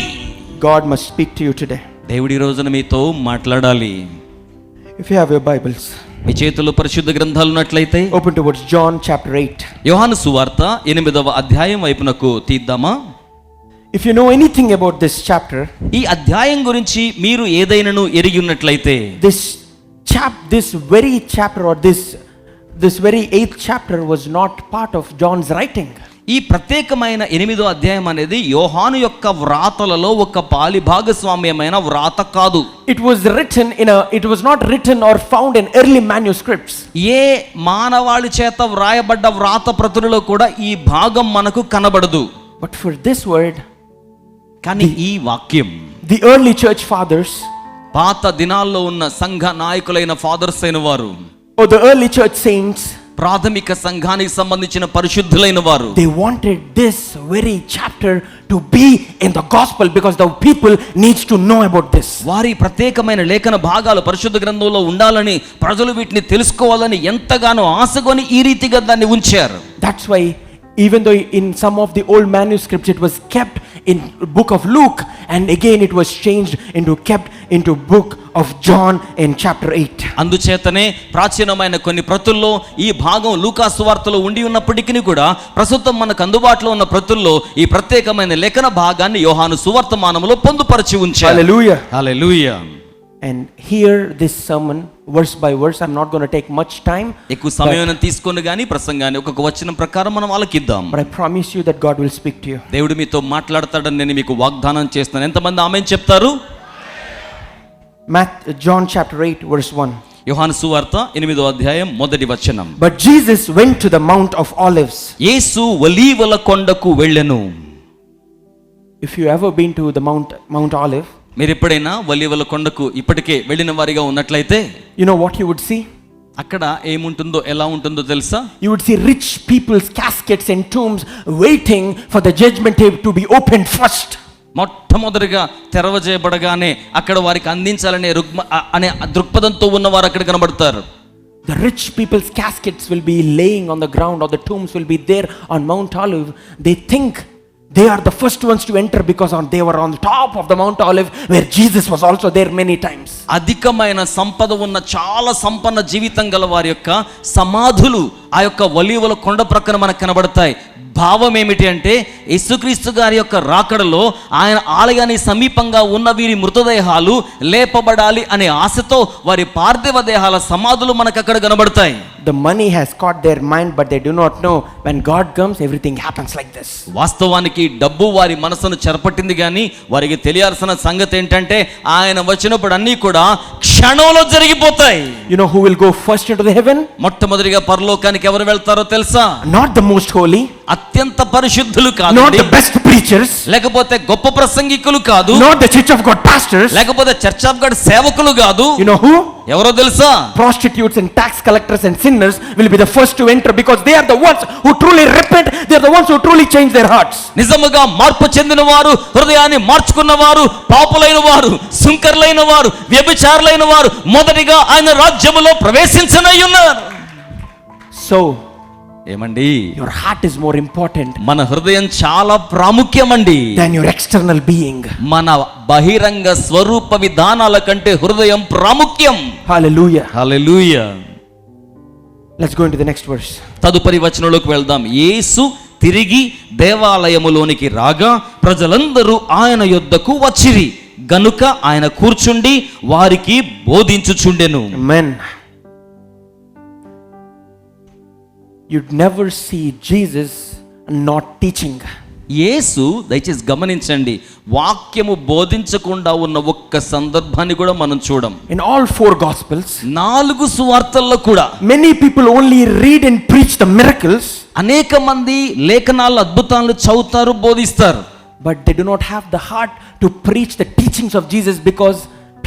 God must speak to you today. దేవుడి రోజున మీతో మాట్లాడాలి. If you have your Bibles, మీ చేతుల్లో పరిశుద్ధ గ్రంథాలు ఉన్నట్లయితే open towards John chapter 8. యోహాను సువార్త 8వ అధ్యాయం వైపునకు తీద్దామా? If you know anything about this chapter, ఈ అధ్యాయం గురించి మీరు ఏదైనాను ఎరిగి ఉన్నట్లయితే this very chapter or this very 8th chapter was not part of John's writing. ఈ ప్రత్యేకమైన 8వ అధ్యాయం అనేది యోహాను యొక్క వ్రాతలలో ఒక పాలి భాగస్వామ్యమైన వ్రాత కాదు. It was not written or found in early manuscripts. ఏ మానవాళి చేత వ్రాయబడ్డ వ్రాత ప్రతులలో కూడా ఈ భాగం మనకు కనబడదు. But for this word, కానీ ఈ వాక్యం the early church fathers, పాత దినాల్లో ఉన్న సంఘ నాయకులైన ఫాదర్స్ అయిన వారు, or the early church saints, ప్రాథమిక సంఘానికి సంబంధించిన పరిశుద్ధులైన వారు, they wanted this very chapter to be in the gospel because the people needs to know about this. వారి ప్రత్యేకమైన లేఖన భాగాలు పరిశుద్ధ గ్రంథంలో ఉండాలని, ప్రజలు వీటిని తెలుసుకోవాలని ఎంతగానో ఆశగొని ఈ రీతిగా దాన్ని ఉంచారు. That's why even though in some of the old manuscripts it was kept in book of Luke, and again it was changed kept into book of John in chapter 8. అందుచేతనే ప్రాచీనమైన కొన్ని ప్రతుల్లో ఈ భాగం లూకా సువార్తలో ఉండి ఉన్నప్పటికీ కూడా ప్రస్తుతం మనకు అందుబాటులో ఉన్న ప్రతుల్లో ఈ ప్రత్యేకమైన లేఖన భాగాన్ని యోహాను సువార్తమానములో పొందుపరిచి ఉంచారు. Hallelujah. Hallelujah. And here this sermon verse by verse, I'm not going to take much time. ఎక్కువ సమయం తీసుకొని గాని ప్రసంగాన్ని ఒక్కొక్క వచనం ప్రకారం మనం ఆలకిద్దాం. But I promise you that God will speak to you. దేవుడు మీతో మాట్లాడతాడని నేను మీకు వాగ్దానం చేస్తున్నాను. ఎంతమంది ఆమేన్ చెప్తారు? John chapter 8 verse 1. యోహాను సువార్త 8వ అధ్యాయం 1వ వచనం. But Jesus went to the Mount of Olives. యేసు ఒలీవల కొండకు వెళ్ళెను. If you ever been to the Mount Olive, మీరు ఎప్పుడైనా ఒలీవల కొండకు ఇప్పటికే వెళ్ళిన వారిగా ఉన్నట్లయితే you know what you would see? అక్కడ ఏముంటుందో ఎలా ఉంటుందో తెలుసా? You would see rich people's caskets and tombs waiting for the judgment tape to be opened first. మొట్టమొదటిగా తెరవజేయబడగానే అక్కడ వారికి అందించాలనే అనే దృక్పథంతో ఉన్నవారు అక్కడ కనబడతారు. The rich people's caskets will be laying on the ground, or the tombs will be there on Mount Olive. They think they are the first ones to enter because they were on the top of the Mount Olive where Jesus was also there many times. అధికమైన సంపద ఉన్న చాలా సంపన్న జీవితం గల వారి యొక్క సమాధులు ఆ యొక్క ఒలీవల కొండ ప్రక్కన మనకు కనబడతాయి. భావం ఏమిటి అంటే యేసుక్రీస్తు గారి యొక్క రాకడలో ఆయన ఆలయానికి సమీపంగా ఉన్న వీరి మృతదేహాలు లేపబడాలి అనే ఆశతో వారి పార్థివ దేహాల సమాధులు మనకు అక్కడ కనబడతాయి. The money has caught their mind, but they do not know when God comes everything happens like this. వాస్తవానికి డబ్బు వారి మనసును చెరపట్టింది కానీ వారికి తెలియాల్సిన సంగతి ఏంటంటే ఆయన వచ్చినప్పుడు అన్నీ కూడా క్షణంలో జరిగిపోతాయి. You know who will go first into the heaven? మొట్టమొదటిగా పరలోకానికి ఎవరు వెళ్తారో తెలుసా? Not the most holy, అత్యంత పరిశుద్ధులు కాదు, not the best preachers, లేకపోతే గొప్ప ప్రసంగికులు కాదు, not the Church of God pastors, లేకపోతే చర్చ్ ఆఫ్ గాడ్ సేవకులు కాదు. You know who? ఎవరో తెలుసా? Prostitutes and tax collectors and sinners will be the first to enter because they are the ones who truly repent. They are the ones who truly change their hearts. నిజముగా మార్పు చెందిన వారు, హృదయాన్ని మార్చుకున్న వారు, పాపులైన వారు, సుంకర్లైన వారు, వ్యభిచారులైన వారు మొదటిగా ఆయన రాజ్యములో ప్రవేశించనై ఉన్నారు. So ఏమండి, your heart is more important మన హృదయం చాలా ప్రాముఖ్యమండి than your external being. మన బహిరంగ స్వరూప విధానాల కంటే హృదయం ప్రాముఖ్యం. Hallelujah. Hallelujah. Let's go into the next verse. తదుపరి వచనంలోకి వెళ్దాం. యేసు తిరిగి దేవాలయములోనికి రాగా ప్రజలందరూ ఆయన యొద్దకు వచ్చిరి గనుక ఆయన కూర్చుండి వారికి బోధించుచుండెను. Amen. you'd never see Jesus not teaching. యేసు దయచేసి గమనించండి, వాక్యము బోధించకుండా ఉన్న ఒక్క సందర్భాన్ని కూడా మనం చూడం. In all 4 Gospels, 4 సువార్తల్లో కూడా many people only read and preach the miracles, అనేక మంది లేఖనాలు అద్భుతాలను చదువుతారు, బోధిస్తారు. but they do not have the heart to preach the teachings of Jesus because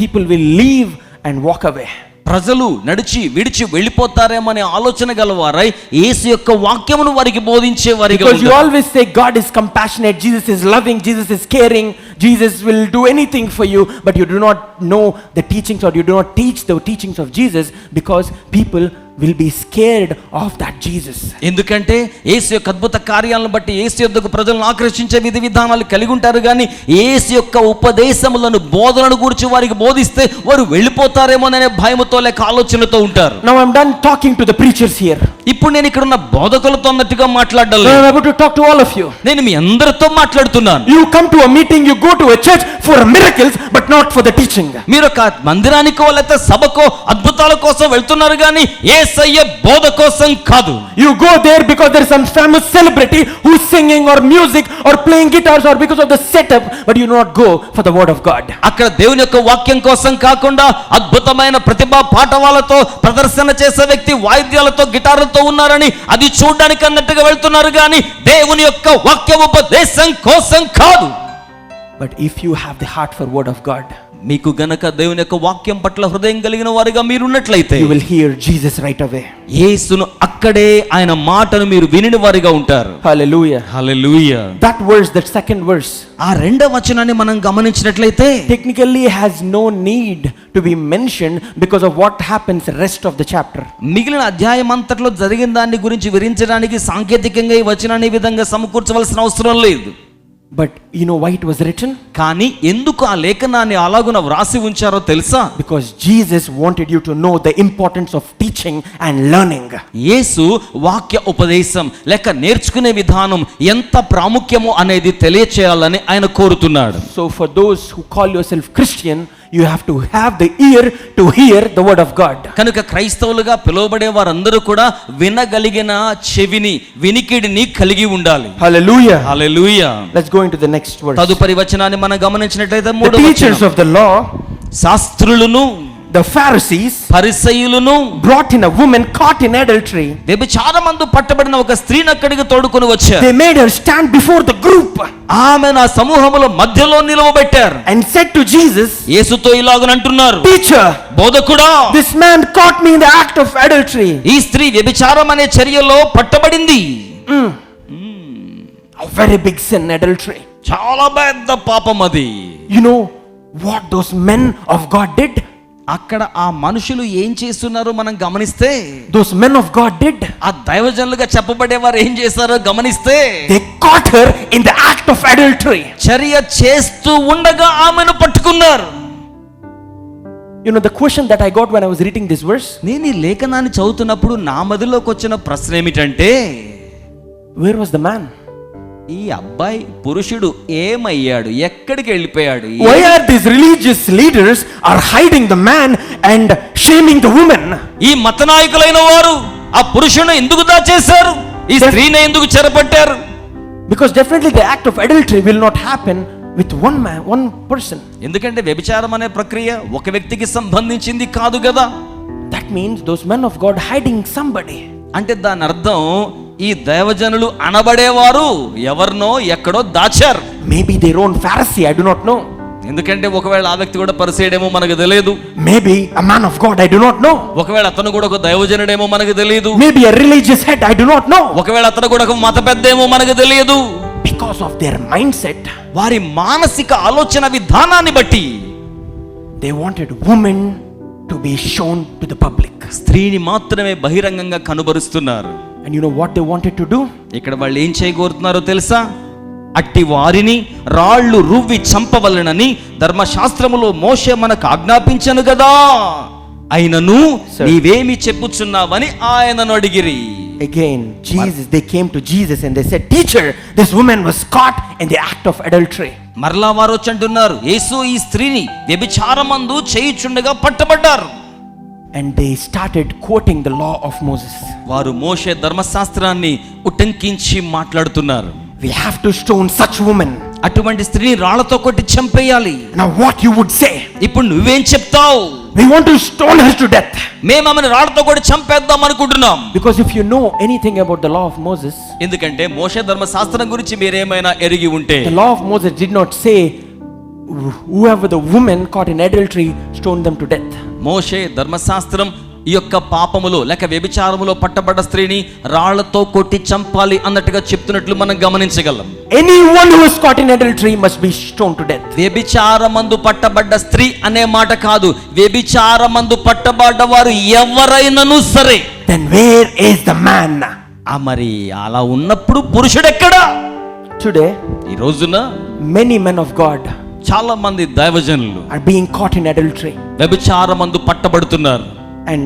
people will leave and walk away. ప్రజలు నడిచి విడిచి వెళ్ళిపోతారేమో అనే ఆలోచన గలవారై యేసు యొక్క వాక్యమును వారికి బోధించే వారిగా Because you ఉంటారు. always say God is compassionate, Jesus is loving, Jesus is caring, Jesus will do anything for you, but you do not know the teachings, or you do not teach the teachings of Jesus because people will be scared of that Jesus. ఎందుకంటే యేసు యొక్క అద్భుత కార్యాలను బట్టి యేసు యొద్దకు ప్రజలను ఆకర్షించే విధి విధానాలు కలిగి ఉంటారు, కానీ యేసు యొక్క ఉపదేశములను బోధనను గురించి వారికి బోధిస్తే వారు వెళ్ళిపోతారేమోననే భయముతో లేక ఆలోచనతో ఉంటారు. Now I'm done talking to the preachers here. ఇప్పుడు నేను ఇక్కడ ఉన్న బోధకులతో అన్నట్టుగా మాట్లాడడం Now I'm లేదు. about to talk to all of you. నేను మీ అందరితో మాట్లాడుతున్నాను. You come to a meeting, you go to a church for miracles, but not for the teaching. మీరు ఒక మందిరానికో లేకపోతే సభకో అద్భుతాల కోసం వెళ్తున్నారు, కానీ యేసయ్య బోధ కోసం కాదు. You go there because there is some famous celebrity who's singing or music or playing guitars, or because of the setup, but you do not go for the word of God. అక్కడ దేవుని యొక్క వాక్యం కోసం కాకుండా అద్భుతమైన ప్రతిభా పాఠవాలతో ప్రదర్శన చేసే వ్యక్తి వాయిద్యాలతో గిటార్లతో ఉన్నారని అది చూడడానికి అన్నట్టుగా వెళ్తున్నారు, కానీ దేవుని యొక్క వాక్య ఉపదేశం కోసం కాదు. But if you have the heart for word of God, మీకు గనక దేవుని యొక్క వాక్యం పట్ల హృదయం కలిగిన వారిగా మీరున్నట్లయితే you will hear Jesus right away. యేసును అక్కడే ఆయన మాటను మీరు వినిన వారిగా ఉంటారు. Hallelujah. Hallelujah. That verse, that second verse, ఆ రెండవ వచనాన్ని మనం గమనించినట్లయితే technically has no need to be mentioned because of what happens rest of the chapter. మిగిలిన అధ్యాయం అంతట్లో జరిగిన దాని గురించి వివరించడానికి సాంకేతికంగా ఈ వచనాన్ని ఈ విధంగా సమకూర్చవలసిన అవసరం లేదు. But you know why it was written? కానీ ఎందుకు ఆ లేఖనాన్ని అలాగున వ్రాసి ఉంచారో తెలుసా? Because Jesus wanted you to know the importance of teaching and learning. యేసు వాక్య ఉపదేశం లేక నేర్చుకునే విధానం ఎంత ప్రాముఖ్యమో అనేది తెలియచేయాలని ఆయన కోరుతున్నాడు. So for those who call yourself Christian, you have to have the ear to hear the word of God. కనుక క్రైస్తవులుగా పిలువబడే వారందరూ కూడా వినగలిగిన చెవిని వినికిడిని కలిగి ఉండాలి. Hallelujah. Hallelujah. Let's go into the next verse. తదుపరి వచనాన్ని మనం గమనించినట్లయితే The మూడవ teachers వచనం. of the law, శాస్త్రులను the Pharisees, పరిసయ్యులను brought in a woman caught in adultery. వ్యభిచారమందు పట్టబడిన ఒక స్త్రీని అక్కడికి తోడుకొని వచ్చారు. They made her stand before the group ఆమెను ఆ సమూహముల మధ్యలో నిలవబెట్టారు. and said to Jesus, యేసుతో ఇలాగనంటున్నారు, Teacher, బోధకుడా, this man caught me in the act of adultery. ఈ స్త్రీ వ్యభిచారం అనే చర్యలో పట్టబడింది. A very big sin, adultery. చాలా పెద్ద పాపం అది. You know what those men of God did? అక్కడ ఆ మనుషులు ఏం చేస్తున్నారో మనం గమనిస్తే, Those men of God did. ఆ దైవజనులుగా చెప్పబడేవారు ఏం చేశారో గమనిస్తే, They caught her in the act of adultery. చర్య చేస్తూ ఉండగా ఆమెను పట్టుకున్నారు. You know the question that I got when I was reading this verse? నేను ఈ లేఖనాన్ని చదువుతున్నప్పుడు నా మదిలోకి వచ్చిన ప్రశ్న ఏమిటంటే, Where was the man? ఈ అబ్బాయి పురుషుడు ఏమయ్యాడు, ఎక్కడికి వెళ్ళిపోయాడు? Why are these religious leaders are hiding the man and shaming the woman? ఈ మత నాయకులైన వారు ఆ పురుషుని ఎందుకు దాచేశారు, ఈ స్త్రీని ఎందుకు చెరపట్టారు? Because definitely the act of adultery will not happen with one man, one person. ఎందుకంటే వ్యభిచారం అనే ప్రక్రియ ఒక వ్యక్తికి సంబంధించింది కాదు కదా. That means those men of God hiding somebody. అంటే దాని అర్థం ఈ దైవజనులు అనబడేవారు ఎవరినో ఎక్కడో దాచారు. Maybe their own Pharisee, I do not know. ఎందుకంటే ఒకవేళ ఆ వ్యక్తి కూడా పరిసయ్యుడేమో మనకు తెలియదు. Maybe a man of God, I do not know. ఒకవేళ అతను కూడా ఒక దైవజనుడేమో మనకు తెలియదు. Maybe a religious head, I do not know. ఒకవేళ అతను కూడా ఒక మత పెద్దేమో మనకు తెలియదు. Because of their mindset, వారి మానసిక ఆలోచన విధానాన్ని బట్టి they wanted women to be shown to the public. స్త్రీని మాత్రమే బహిరంగంగా కనుబరుస్తున్నారు. And you know what they wanted to do? ఇక్కడ వాళ్ళు ఏం చేయగోరుతున్నారో తెలుసా? అట్టి వారిని రాళ్ళు రువ్వి చంపవలెనని ధర్మశాస్త్రములో మోషే మనకు ఆజ్ఞాపించను కదా, అయినను నీవేమి చెప్పుచున్నావని ఆయనను అడిగిరి. Again, Jesus, they came to Jesus and they said, Teacher, this woman was caught in the act of adultery. మరలా వారు వచ్చి అంటున్నారు, యేసు ఈ స్త్రీని వ్యభిచారమందు చేయుచుండగా పట్టబడ్డారు. and they started quoting the law of Moses. వారు మోషే ధర్మశాస్త్రాన్ని ఉటంకించి మాట్లాడుతున్నారు. We have to stone such women. అటువంటి స్త్రీని రాళ్లతో కొట్టి చంపేయాలి. Now what you would say? ఇప్పుడు నువ్వేం చెప్తావు? We want to stone her to death. మేము ఆమెను రాళ్లతో కొట్టి చంపేద్దాం అనుకుంటున్నాం. Because if you know anything about the law of Moses, ఎందుకంటే మోషే ధర్మశాస్త్రం గురించి మీరేమైనా ఎరిగి ఉంటే, the law of Moses did not say whoever the woman caught in adultery, stone them to death. మోషే ధర్మశాస్త్రం ఈ యొక్క పాపములో లేక వ్యభిచారములో పట్టబడ్డ స్త్రీని రాళ్లతో కొట్టి చంపాలి అన్నట్టుగా చెప్తున్నట్లు మనం గమనించగలం. Anyone who is caught in adultery must be stoned to death. వ్యభిచారమందు పట్టబడ్డ స్త్రీ అనే మాట కాదు, వ్యభిచారమందు పట్టబడ్డ వారు ఎవరైనాను సరే. Then where is the man? మరి అలా ఉన్నప్పుడు పురుషుడెక్కడా? Today, ఈ రోజున many men of God చాలా మంది దైవజనులు are being caught in adultery, వ్యభిచారమందు పట్టబడుతున్నారు. and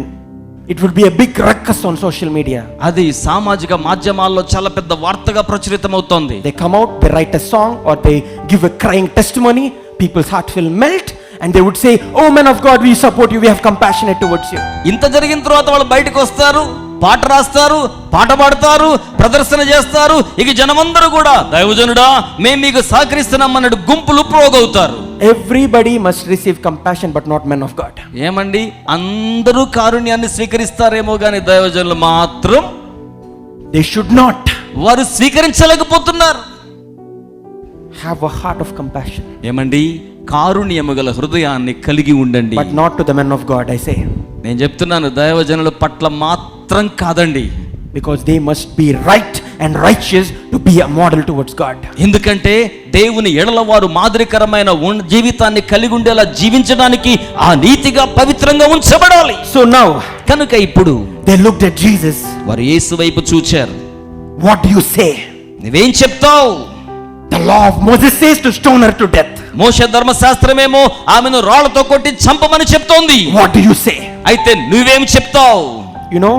it will be a big ruckus on social media. అది సామాజిక మాధ్యమాల్లో చాలా పెద్ద వార్తగా ప్రచురితమవుతోంది. They come out, they write a song, or they give a crying testimony. People's heart will melt, and they would say, "Oh man of God, we support you, we have compassionate towards you." ఇంత జరిగిన తర్వాత వాళ్ళు బయటకు వస్తారు, పాట రాస్తారు, పాట పాడతారు, ప్రదర్శన చేస్తారు. ఇక జనమందరూ కూడా దైవజనుడా మేము మీకు సహకరిస్తున్నాం అన్నట్టు గుంపులు ప్రోగవుతారు. Everybody must receive compassion, but not men of God. ఏమండి, అందరూ కారుణ్యాన్ని స్వీకరిస్తారేమో కానీ దైవజనులు మాత్రం They should not వారు స్వీకరించలేకపోతున్నారు. have a heart of compassion, ఏమండి, కారుణ్యము గల హృదయాన్ని కలిగి ఉండండి. but not to the men of God, I say. నేను చెప్తున్నాను, దైవజనుల పట్ల మాత్రం కాదండి. Because they must be right and righteous to be a model towards God. ఎందుకంటే దేవుని ఎడల వారు మాదిరికరమైన జీవితాన్ని కలిగి ఉండేలా జీవించడానికి ఆ నీతిగా పవిత్రంగా ఉంచబడాలి. So now కనుక ఇప్పుడు they looked at Jesus. వారు యేసు వైపు చూచారు. What do you say? నువ్వేం చెప్తావు? The law of Moses says to stone her to death. మోషే ధర్మశాస్త్రమేమో ఆమెను రాళ్లతో కొట్టి చంపమని చెప్తోంది. What do you say? అయితే నువ్వేం చెప్తావు? You know,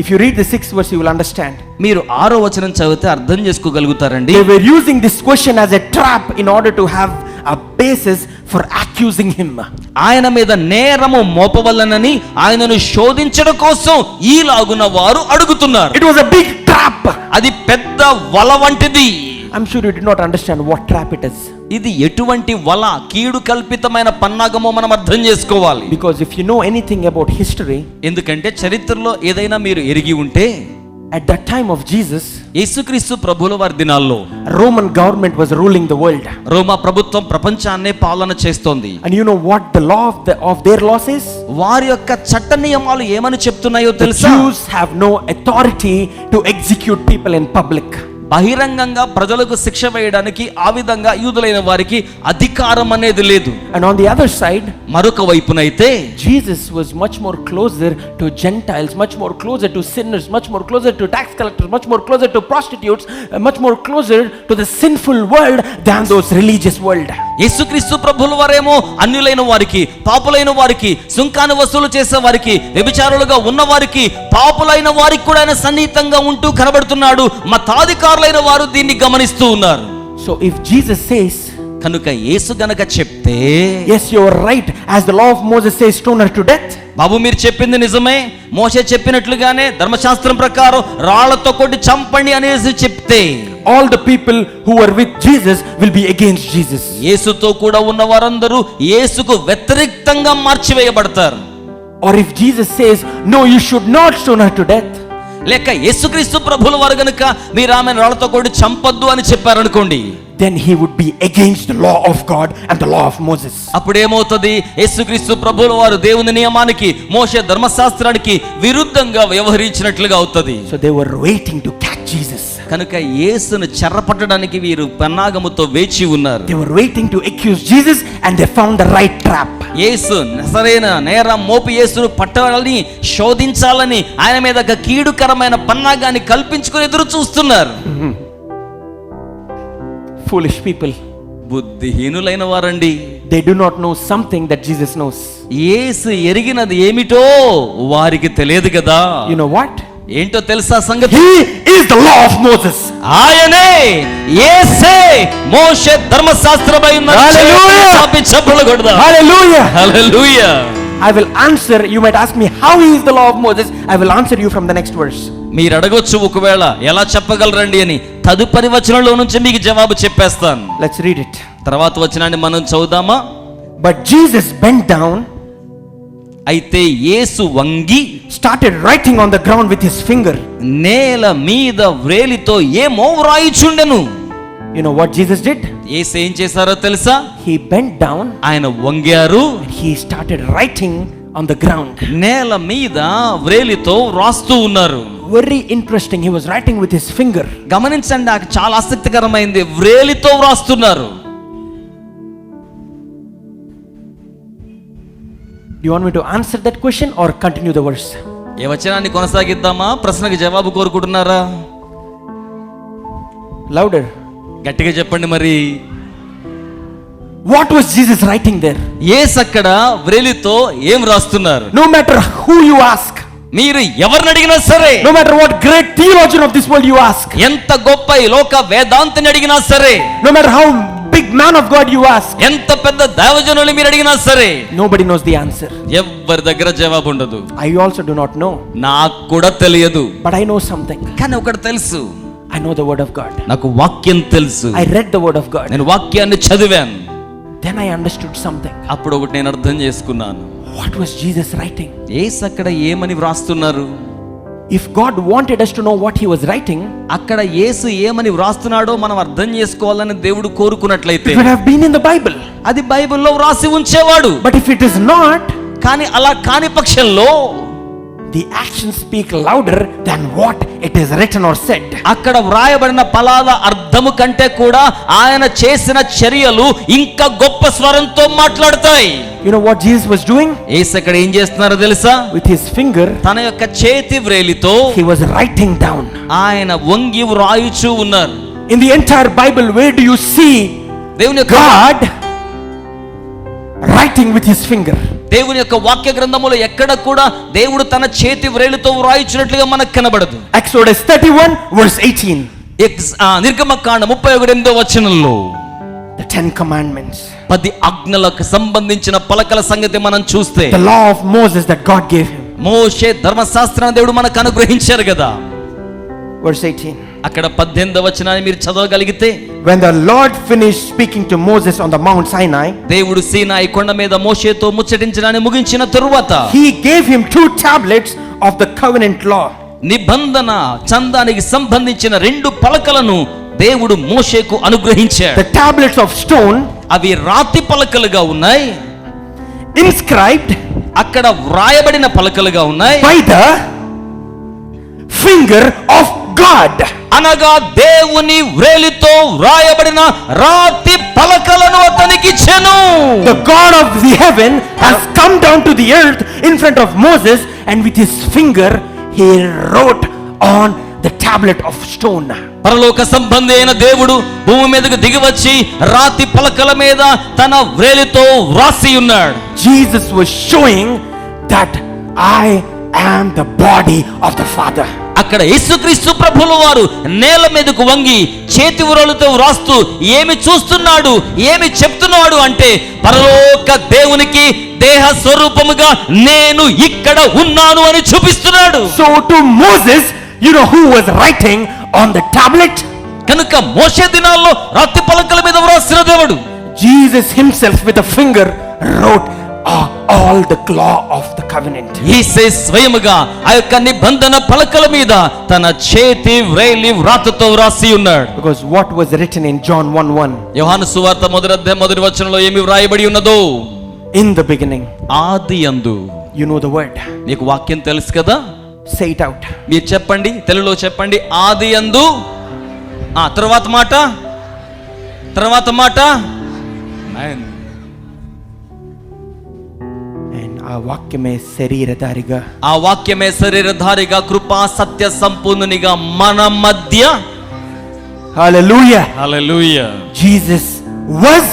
if you read the 6th verse, you will understand. మీరు 6వ వచనం చదివితే అర్థం చేసుకోగలుగుతారండి. They were using this question as a trap in order to have a basis for accusing him. ఆయన మీద నేరము మోపవలనని ఆయనను శోధించడం కోసం ఈలాగున వారు అడుగుతున్నారు. It was a big trap. అది పెద్ద వల వంటిది. I'm sure you did not understand what trap it is. ఇది ఎటువంటి వల, కీడు కల్పితమైన పన్నాగమో మనం అర్థం చేసుకోవాలి. Because if you know anything about history, ఎందుకంటే చరిత్రలో ఏదైనా మీరు ఎరిగి ఉంటే, at that time of Jesus, యేసుక్రీస్తు ప్రభువుల వారి దినాల్లో Roman government was ruling the world. రోమా ప్రభుత్వం ప్రపంచాన్నే పాలన చేస్తోంది. And you know what the law of their law says? వారి యొక్క చట్ట నియమాలు ఏమని చెప్తున్నాయో The తెలుసా? Jews have no authority to execute people in public. బహిరంగంగా ప్రజలకు శిక్ష వేయడానికి ఆ విధంగా యూదులైన వారికి అధికారం అనేది లేదు. And on the other side, మరొక వైపునైతే Jesus was much more closer to Gentiles, much more closer to sinners, much more closer to tax collectors, much more closer to prostitutes, much more closer to the sinful world than those religious world. యేసుక్రీస్తు ప్రభువుల వారేమో అన్యులైన వారికి, పాపులైన వారికి, సుంకాన్ని వసూలు చేసే వారికి, వ్యభిచారులుగా ఉన్న వారికి, పాపులైన వారికి కూడా ఆయన సన్నిహితంగా ఉంటూ కనబడుతున్నాడు. మతాధికారులైన వారు దీన్ని గమనిస్తూ ఉన్నారు. So if Jesus says, కనుక యేసు గనక చెప్తే, yes, you are right, as the law of Moses says, stone her to death. బాబు మీరు చెప్పింది నిజమే, మోషే చెప్పినట్లుగానే ధర్మశాస్త్రం ప్రకారం రాళ్లతో కొట్టి చంపండి అనేసి చెప్తే, all the people who were with Jesus will be against Jesus. యేసుతో కూడా ఉన్న వారందరూ యేసుకు వ్యతిరేకంగా మార్చివేయబడతారు. Or if Jesus says, no, you should not stone her to death, లేక యేసుక్రీస్తు ప్రభువుల వారు గనుక మీరు ఆమెను రాళ్లతో కొట్టి చంపొద్దు అని చెప్పారనుకోండి, then he would be against the law of God and the law of Moses. అప్పుడేమవుతుంది? యేసుక్రీస్తు ప్రభువుల వారు దేవుని నియమానికి, మోషే ధర్మశాస్త్రానికి విరుద్ధంగా వ్యవహరించినట్లుగా అవుతుంది. So they were waiting to catch Jesus. కనుక యేసును చెరపట్టడానికి వీరు పన్నాగముతో వేచి ఉన్నారు. They were waiting to accuse Jesus, and they found the right trap. యేసు సరైన నేరం మోపి యేసును పట్టాలని, శోధించాలని ఆయన మీద ఒక కీడుకరమైన పన్నాగాన్ని కల్పించుకుని ఎదురు చూస్తున్నారు. Foolish people. బుద్ధిహీనులైన వారండి. They do not know something that Jesus knows. యేసు ఎరిగినది ఏమిటో వారికి తెలియదు కదా. You know what? ఏంటో తెలుసా సంగతి? He is the law of Moses. ఆయనే, యేసే మోషే ధర్మశాస్త్రమై ఉన్న Hallelujah. చప్పట్లు కొడదాం. Hallelujah. Hallelujah. I will answer. You might ask me, how is the law of Moses? I will answer you from the next verse. మీరు అడగొచ్చు ఒకవేళ ఎలా చెప్పగలరండి అని, తదుపరి వచనంలో నుంచి మీకు జవాబు చెప్పేస్తాను. Let's read it. తర్వాత వచనాన్ని మనం చదువుదామా? But Jesus bent down, అయితే యేసు వంగి started writing on the ground with his finger. నేల మీద వ్రేలితో ఏమో వ్రాయిచుండెను. You know what Jesus did? యేసు ఏం చేశారో తెలుసా? He bent down, ఆయన వంగారు, and he started writing on the ground. నేల మీద వ్రేలితో వ్రాస్తూ ఉన్నారు. Very interesting. He was writing with his finger. గమనించండి, నాకు చాలా ఆసక్తికరమైంది. వ్రేలితో వ్రాస్తున్నారు. Do you want me to answer that question or continue the verse? ఏ వచనాన్ని కొనసాగిద్దామా? ప్రశ్నకి జవాబు కోరుకుంటున్నారా? Louder. గట్టిగా చెప్పండి మరి. What was Jesus writing there? యేసు అక్కడ వ్రేలితో ఏం రాస్తున్నారు? No matter who you ask, మీరు ఎవరిని అడిగినా సరే, no matter what great theologian of this world you ask, ఎంత గొప్ప ఈ లోక వేదాంతిని అడిగినా సరే, no matter how big man of God you ask, ఎంత పెద్ద దైవజనుని మీరు అడిగినా సరే, nobody knows the answer. ఎవ్వరి దగ్గర జవాబు ఉండదు. I also do not know. నాకు కూడా తెలియదు, But I know something. కానీ ఒకటి తెలుసు, I know the word of God. నాకు వాక్యం తెలుసు. I read the word of God. నేను వాక్యాన్ని చదివాను. Then I understood something. అప్పుడు ఒకటి నేను అర్థం చేసుకున్నాను. What was Jesus writing? యేసు అక్కడ ఏమని వ్రాస్తున్నారు? If God wanted us to know what he was writing, అక్కడ యేసు ఏమని వ్రాస్తున్నాడో మనం అర్థం చేసుకోవాలని దేవుడు కోరుకున్నట్లయితే it would have been in the Bible. అది బైబిల్లో వ్రాసి ఉంచేవాడు. But if it is not, కానీ అలా కాని పక్షంలో the actions speak louder than what it is written or said. అక్కడ వ్రాయబడిన పదాల అర్థము కంటే కూడా ఆయన చేసిన చర్యలు ఇంకా గొప్ప స్వరంతో మాట్లాడతాయి. You know what Jesus was doing? యేసు అక్కడ ఏం చేస్తున్నారో తెలుసా? With his finger, తన యొక్క చేతి వ్రేలితో he was writing down. ఆయన వంగి వ్రాయుచూ ఉన్నారు. In the entire Bible, where do you see దేవుని యొక్క God writing with his finger? దేవుని యొక్క వాక్య గ్రంథములో ఎక్కడ కూడా దేవుడు తన చేతి వ్రేలితో వ్రాయించినట్లుగా మనకు కనబడదు. Exodus 31 verse 18. నిర్గమకాండ 38వ వచనంలో The 10 commandments. 10 ఆజ్ఞలకు సంబంధించిన పలకల సంగతి మనం చూస్తే, The law of Moses that God gave him. మోషే ధర్మశాస్త్రాన్ని దేవుడు మనకు అనుగ్రహించారు కదా. Verse 18. అక్కడ 18వ వచనాన్ని మీరు చదవగలిగితే, When the Lord finished speaking to Moses on the Mount Sinai, దేవుడు సీనాయి కొండ మీద మోషేతో ముచ్చటించడాన్ని ముగించిన తరువాత he gave him 2 tablets of the covenant law. నిబంధన చందానికి సంబంధించిన 2 పలకలను దేవుడు మోషేకు అనుగ్రహించాడు. The tablets of stone, అవి రాతి పలకలుగా ఉన్నాయి. inscribed, అక్కడ వ్రాయబడిన పలకలుగా ఉన్నాయి. by the finger of God. అనగా దేవుని వ్రేలితో వ్రాయబడిన రాతి పలకలను అతనికి ఇచ్చెను. The God of the heaven has come down to the earth in front of Moses, and with his finger he wrote on the tablet of stone. పరలోక సంబంధి అయిన దేవుడు భూమి మీదకు దిగివచ్చి రాతి పలకల మీద తన వ్రేలితో వ్రాసి ఉన్నాడు. Jesus was showing that I am the body of the Father. అక్కడ యేసుక్రీస్తు ప్రభుల వారు నేల మీదకు వంగి చేతి వ్రేలితో వ్రాస్తూ ఏమి చూస్తున్నాడు, ఏమి చెప్తున్నాడు అంటే, పరలోక దేవునికి దేహ స్వరూపముగా నేను ఇక్కడ ఉన్నాను అని చూపిస్తున్నాడు. So to Moses, you know who was writing on the tablet? కనుక మోషే దినాల్లో రాతి పలకల మీద వ్రాసిన దేవుడు Jesus himself with a finger wrote all the law of the covenant. యేసే స్వయముగా ఆ యొక్క నిబంధన పలకల మీద తన చేతి వ్రేలి వ్రాతతో వ్రాసి ఉన్నాడు. Because what was written in John 1:1? యోహాను సువార్త 1వ అధ్యాయం 1వ వచనంలో ఏమి వ్రాయబడి ఉన్నదో, In the beginning. ఆదియందు. You know the word. మీకు వాక్యం తెలుసు కదా, Say it out. మీరు చెప్పండి, తెలుగులో చెప్పండి. ఆదియందు. తర్వాత మాట ఆ వాక్యమే శరీరధారిగా, ఆ వాక్యమే శరీరధారిగా కృపా సత్య సంపూర్ణునిగా మన మధ్య. Hallelujah. Hallelujah. Jesus was,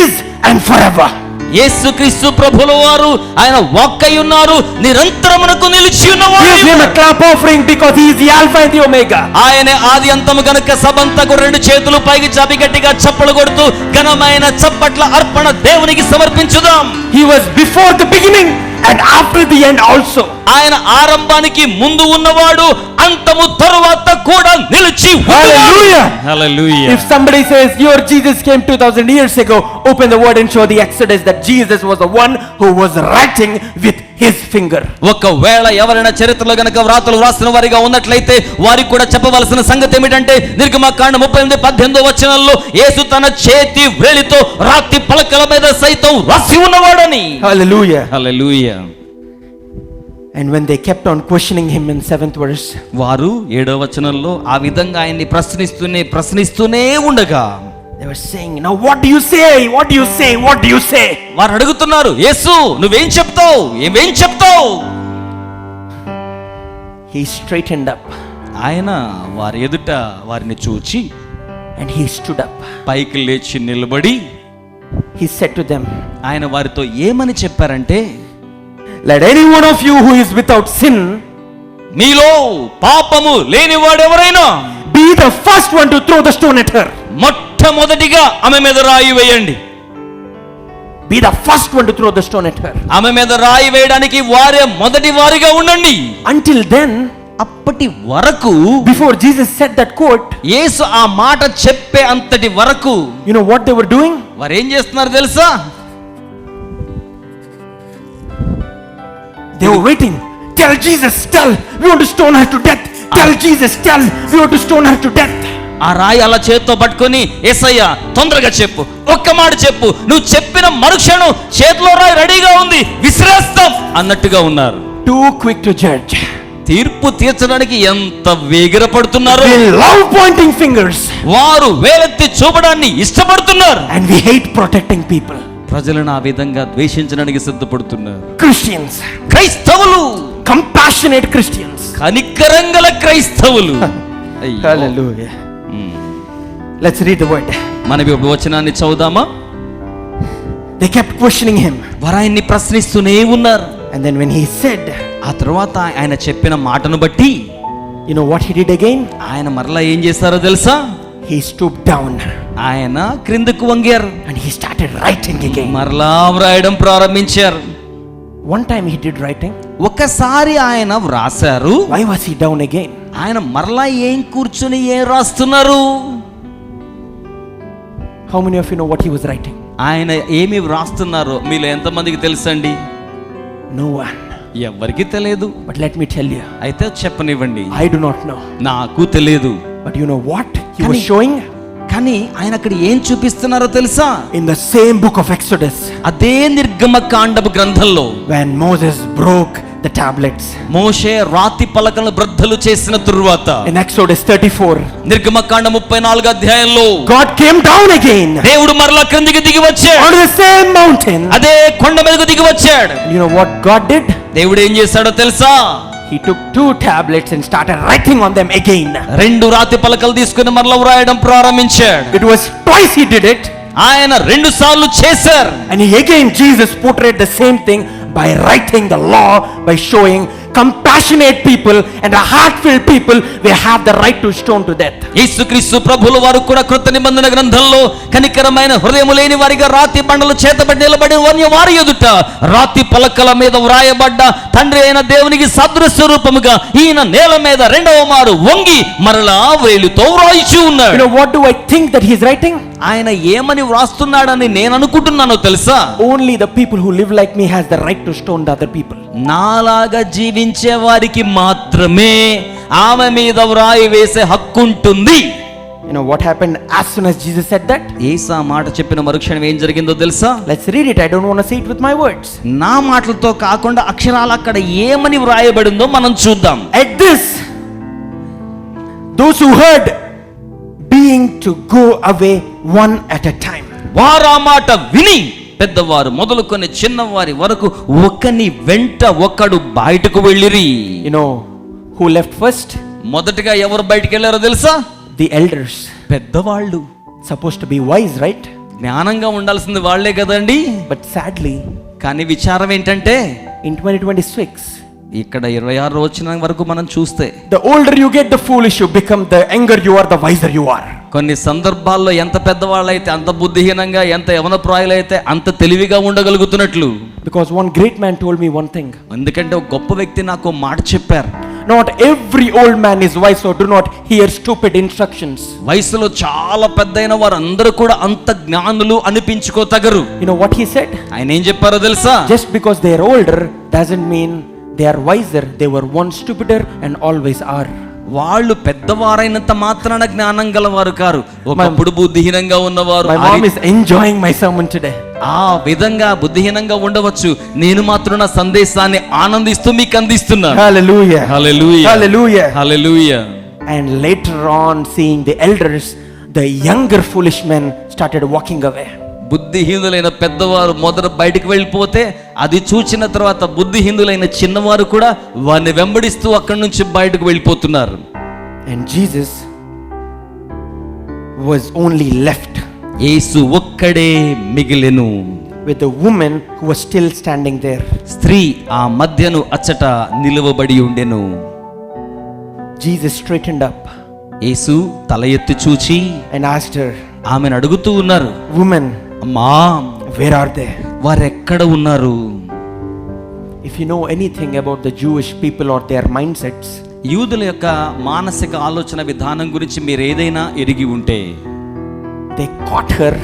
is and forever. యేసుక్రీస్తు ప్రభుల వారు ఆయన వాక్కై ఉన్నారు, నిరంతరమునకు నిలిచి ఉన్నవాడు. Give him a clap offering because he is the Alpha and the Omega. ఆయనే ఆది అంతము గనుక సబంతకు 2 చేతులు పైకి చాపి గట్టిగా చప్పలు కొడుతూ ఘనమైన చప్పట్ల అర్పణ దేవునికి సమర్పించుదాం. He was before the beginning and after the end also. ఆయన ఆరంభానికి ముందు ఉన్నవాడు అంతము తరువాత కూడా నిలిచి Hallelujah. Hallelujah. If somebody says your Jesus came 2000 years ago, open the word and show the Exodus that Jesus was the one who was writing with his finger. ఒకవేళ ఎవరైనా చరిత్రలో గనక వ్రాతలు వ్రాసిన వారిగా ఉన్నట్లయితే వారికి కూడా చెప్పవలసిన సంగతి ఏమిటంటే నిర్గమకాండ 38:18 వచనంలో యేసు తన చేతి వేలితో రాతి పలకల మీద సైతం రాసి ఉన్నవాడని. Hallelujah. Hallelujah. And when they kept on questioning him in 7th verse, వారు 7వ వచనంలో ఆ విధంగా ఆయన్ని ప్రశ్నిస్తూనే ఉండగా they were saying, now what do you say? What do you say? What do you say? వారు అడుగుతున్నారు, యేసు నువ్వేం చెప్తావు, ఏమేం చెప్తావు? He straightened up ఆయన వారి ఎదుట వారిని చూచి and he stood up. పైకి లేచి నిలబడి He said to them, ఆయన వారితో ఏమని చెప్పారంటే, let any one of you who is without sin మీలో పాపము లేనివాడు ఎవరైనా be the first one to throw the stone at her. మొట్టమొదటిగా ఆమె మీద రాయి వేయండి. Be the first one to throw the stone at her. ఆమె మీద రాయి వేయడానికి వారే మొదటి వారిగా ఉండండి. Until then, అప్పటి వరకు, before Jesus said that quote, యేసు ఆ మాట చెప్పే అంతటి వరకు you know what they were doing? వారు ఏం చేస్తున్నారు తెలుసా? They were waiting. Tell Jesus, tell, we want to stone her to death. Tell Jesus, tell, we want to stone her to death. ఆ రాయి అలా చేత్తో పట్టుకొని, యేసయ్య తొందరగా చెప్పు, ఒక్క మాట చెప్పు, నువ్వు చెప్పిన మరుక్షణం చేతిలో రాయి రెడీగా ఉంది, విసిరేస్తాం అన్నట్టుగా ఉన్నారు. Too quick to judge. తీర్పు తీర్చడానికి ఎంత వేగిరపడుతున్నారు. We love pointing fingers వారు వేలెత్తి చూపడాన్ని ఇష్టపడుతున్నారు. and we hate protecting people. ప్రజలను ఆ విధంగా ద్వేషించడానికి సిద్ధపడుతున్నారు. Christians, క్రైస్తవులు, compassionate Christians. కనికరంగల క్రైస్తవులు. అయ్యో. Hallelujah. Let's read the word. మనం ఇప్పుడు వచనాన్ని చదువుదామా? They kept questioning him. వారు ఆయన్ని ప్రశ్నిస్తూనే ఉన్నారు. And then when he said, ఆ తర్వాత ఆయన చెప్పిన మాటను బట్టి you know what he did again? ఆయన మరలా ఏం చేశారో తెలుసా? He stooped down ఆయన క్రిందకు వంగారు. and he started writing again. మరలా వ్రాయడం ప్రారంభించారు. One time he did writing. ఒకసారి ఆయన వ్రాసారు. Why was he down again? ఆయన మరలా ఏం కూర్చుని ఏం రాస్తున్నారు? How many of you know what he was writing? ఆయన ఏమి వ్రాస్తున్నారో మీలో ఎంతమందికి తెలుసండి? No one. ఎవరికి తెలియదు. But let me tell you, అయితే చెప్పనివ్వండి, I do not know. నాకు తెలియదు. But you know what he was showing? కానీ ఆయన అక్కడ ఏం చూపిస్తున్నారో తెలుసా? In the same book of Exodus, అదే నిర్గమకాండపు గ్రంథంలో when Moses broke the tablets, మోషే రాతి పలకలను బ్రద్దలు చేసిన తరువాత in Exodus 34, నిర్గమకాండ 34 అధ్యాయంలో God came down again దేవుడు మరలా క్రిందికి దిగి వచ్చాడు. on the same mountain. అదే కొండ మీదకు దిగి వచ్చాడు. And you know what God did? దేవుడు ఏం చేశాడో తెలుసా? He took 2 tablets and started writing on them again. 2 రాతి పలకలు తీసుకుని మరలా వ్రాయడం ప్రారంభించాడు. It was twice he did it. ఆయన 2 సార్లు చేశారు. And again Jesus portrayed the same thing by writing the law, by showing compassionate people and a heart-filled people will have the right to stone to death. యేసుక్రీస్తు ప్రభువుల వారు కూడా కృత నిబంధన గ్రంథంలో కనికరమైన హృదయము లేని వారిగా రాతి బండలు చేతబడి నిలబడి వారి ఎదుట రాతి పలకల మీద వ్రాయబడ్డ తండ్రి అయిన దేవునికి సదృశ్య రూపముగా ఈయన నేల మీద 2వ మారు వంగి మరలా వేలుతో వ్రాయిచూ ఉన్నాడు. You know what do I think that he's writing? ఆయన ఏమని వ్రాస్తున్నాడని నేను అనుకుంటున్నానో తెలుసా? Only the people who live like me has the right to stone the other people. నాలాగా జీవించే వారికి మాత్రమే ఆమె మీద వ్రాయి వేసే హక్కు ఉంటుంది. You know what happened as soon as Jesus said that? యేసు ఆ మాట చెప్పిన మరుక్షణం ఏం జరిగిందో తెలుసా? Let's read it. I don't want to say it with my words. నా మాటలతో కాకుండా అక్షరాలు అక్కడ ఏమని వ్రాయబడిందో మనం చూద్దాం. At this, those who heard being to go away one at a time. వారు ఆ మాట విని పెద్దవారు మొదలుకొని చిన్నవారి వరకు ఒకని వెంట ఒకడు బయటకు వెళ్ళిరి. You know who left first? మొదటగా ఎవరు బయటికి వెళ్ళారో తెలుసా? The elders. పెద్దవాళ్ళు. Supposed to be wise, right? జ్ఞానంగా ఉండాల్సింది వాళ్లే కదండి. But sadly, కానీ విచారం ఏంటంటే in 2026, ఇక్కడ 26 వచనం వరకు మనం చూస్తే the older you get, the foolish you become, the younger you are, the wiser you are. కొన్ని సందర్భాల్లో ఎంత పెద్దవాళ్ళైతే అంత బుద్ధిహీనంగా, ఎంత యవనప్రాయులైతే అంత తెలివిగా ఉండగలుగుతున్నట్లు. Because one great man told me one thing. ఎందుకంటే ఒక గొప్ప వ్యక్తి నాకు ఓ మాట చెప్పారు. Not every old man is wise, so do not hear stupid instructions. వయసులో చాలా పెద్దయిన వారు అందరూ కూడా అంత జ్ఞానులు అనిపించుకోతగరు. You know what he said? ఆయన ఏం చెప్పారో తెలుసా? Just because they are older doesn't mean they are wiser. They were once stupider and always are. వాళ్ళు పెద్దవారైనంత మాత్రాన జ్ఞానం గలవారు కారు, ఒకప్పుడు బుద్ధిహీనంగా ఉన్నవారు. My mom is enjoying my sermon today. ఆ విధంగా బుద్ధిహీనంగా ఉండవచ్చు. నేను మాత్రం నా సందేశాన్ని ఆనందిస్తూ మీకు అందిస్తున్నాను. Hallelujah. Hallelujah. Hallelujah. Hallelujah. And later on, seeing the elders, the younger foolish men started walking away. బుద్ధిహీనులైన పెద్దవారు మొదట బయటికి వెళ్ళిపోతే అది చూచిన తర్వాత బుద్ధిహీనులైన చిన్నవారు కూడా వారిని వెంబడిస్తూ అక్కడి నుంచి బయటకు వెళ్ళిపోతున్నారు. And Jesus was only left యేసు ఒక్కడే మిగిలెను. with the woman who was still standing there. స్త్రీ ఆ మధ్యను అచ్చట నిలువబడి ఉండెను. Jesus straightened up యేసు తల ఎత్తి చూచి and asked her, ఆమెను అడుగుతూ ఉన్నారు, "Woman, అమ్మా, where are they?" వారెక్కడ ఉన్నారు? If you know anything about the Jewish people or their mindsets, యూదుల యొక్క మానసిక ఆలోచన విధానం గురించి మీరు ఏదైనా ఎరిగి ఉంటే, they caught her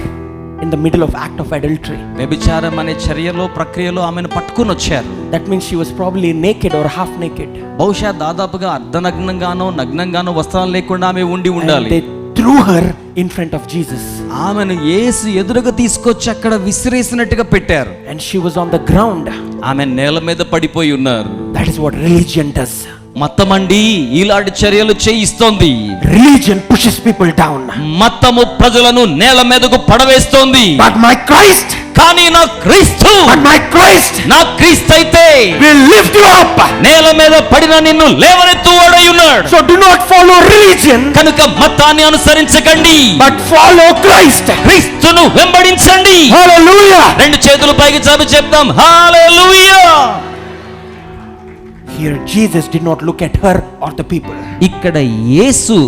in the middle of act of adultery. వ్యభిచారం అనే చర్యలో ప్రక్రియలో ఆమెను పట్టుకొని వచ్చారు. That means she was probably naked or half naked. బహుశా దాదాపుగా అర్ధనగ్నంగానో నగ్నంగానో వస్త్రాలు లేకుండా ఆమె ఉండి And ఉండాలి. they threw her in front of Jesus. ఆమెను యేసు ఎదురుగా తీసుకొచ్చి అక్కడ విసిరేసినట్టుగా పెట్టారు. And she was on the ground. ఆమె నేల మీద పడిపోయి ఉన్నారు. That is what religion does. మతమండి ఇలాంటి చర్యలు చేయిస్తోంది. Religion pushes people down. మతము ప్రజలను నేల మీదకు పడవేస్తోంది. But my Christ, కానీ నా క్రీస్తు, but my Christ నా క్రీస్తు అయితే will lift you up. నేల మీద పడిన నిన్ను లేవనెత్తువాడై ఉన్నాడు. So do not follow religion, కనుక మతాన్ని అనుసరించకండి, but follow Christ. క్రీస్తును వెంబడించండి. Hallelujah. రెండు చేతులు పైకి చాపి చెప్దాం, హల్లెలూయా. Here Jesus did not look at her or the people. ఇక్కడ యేసు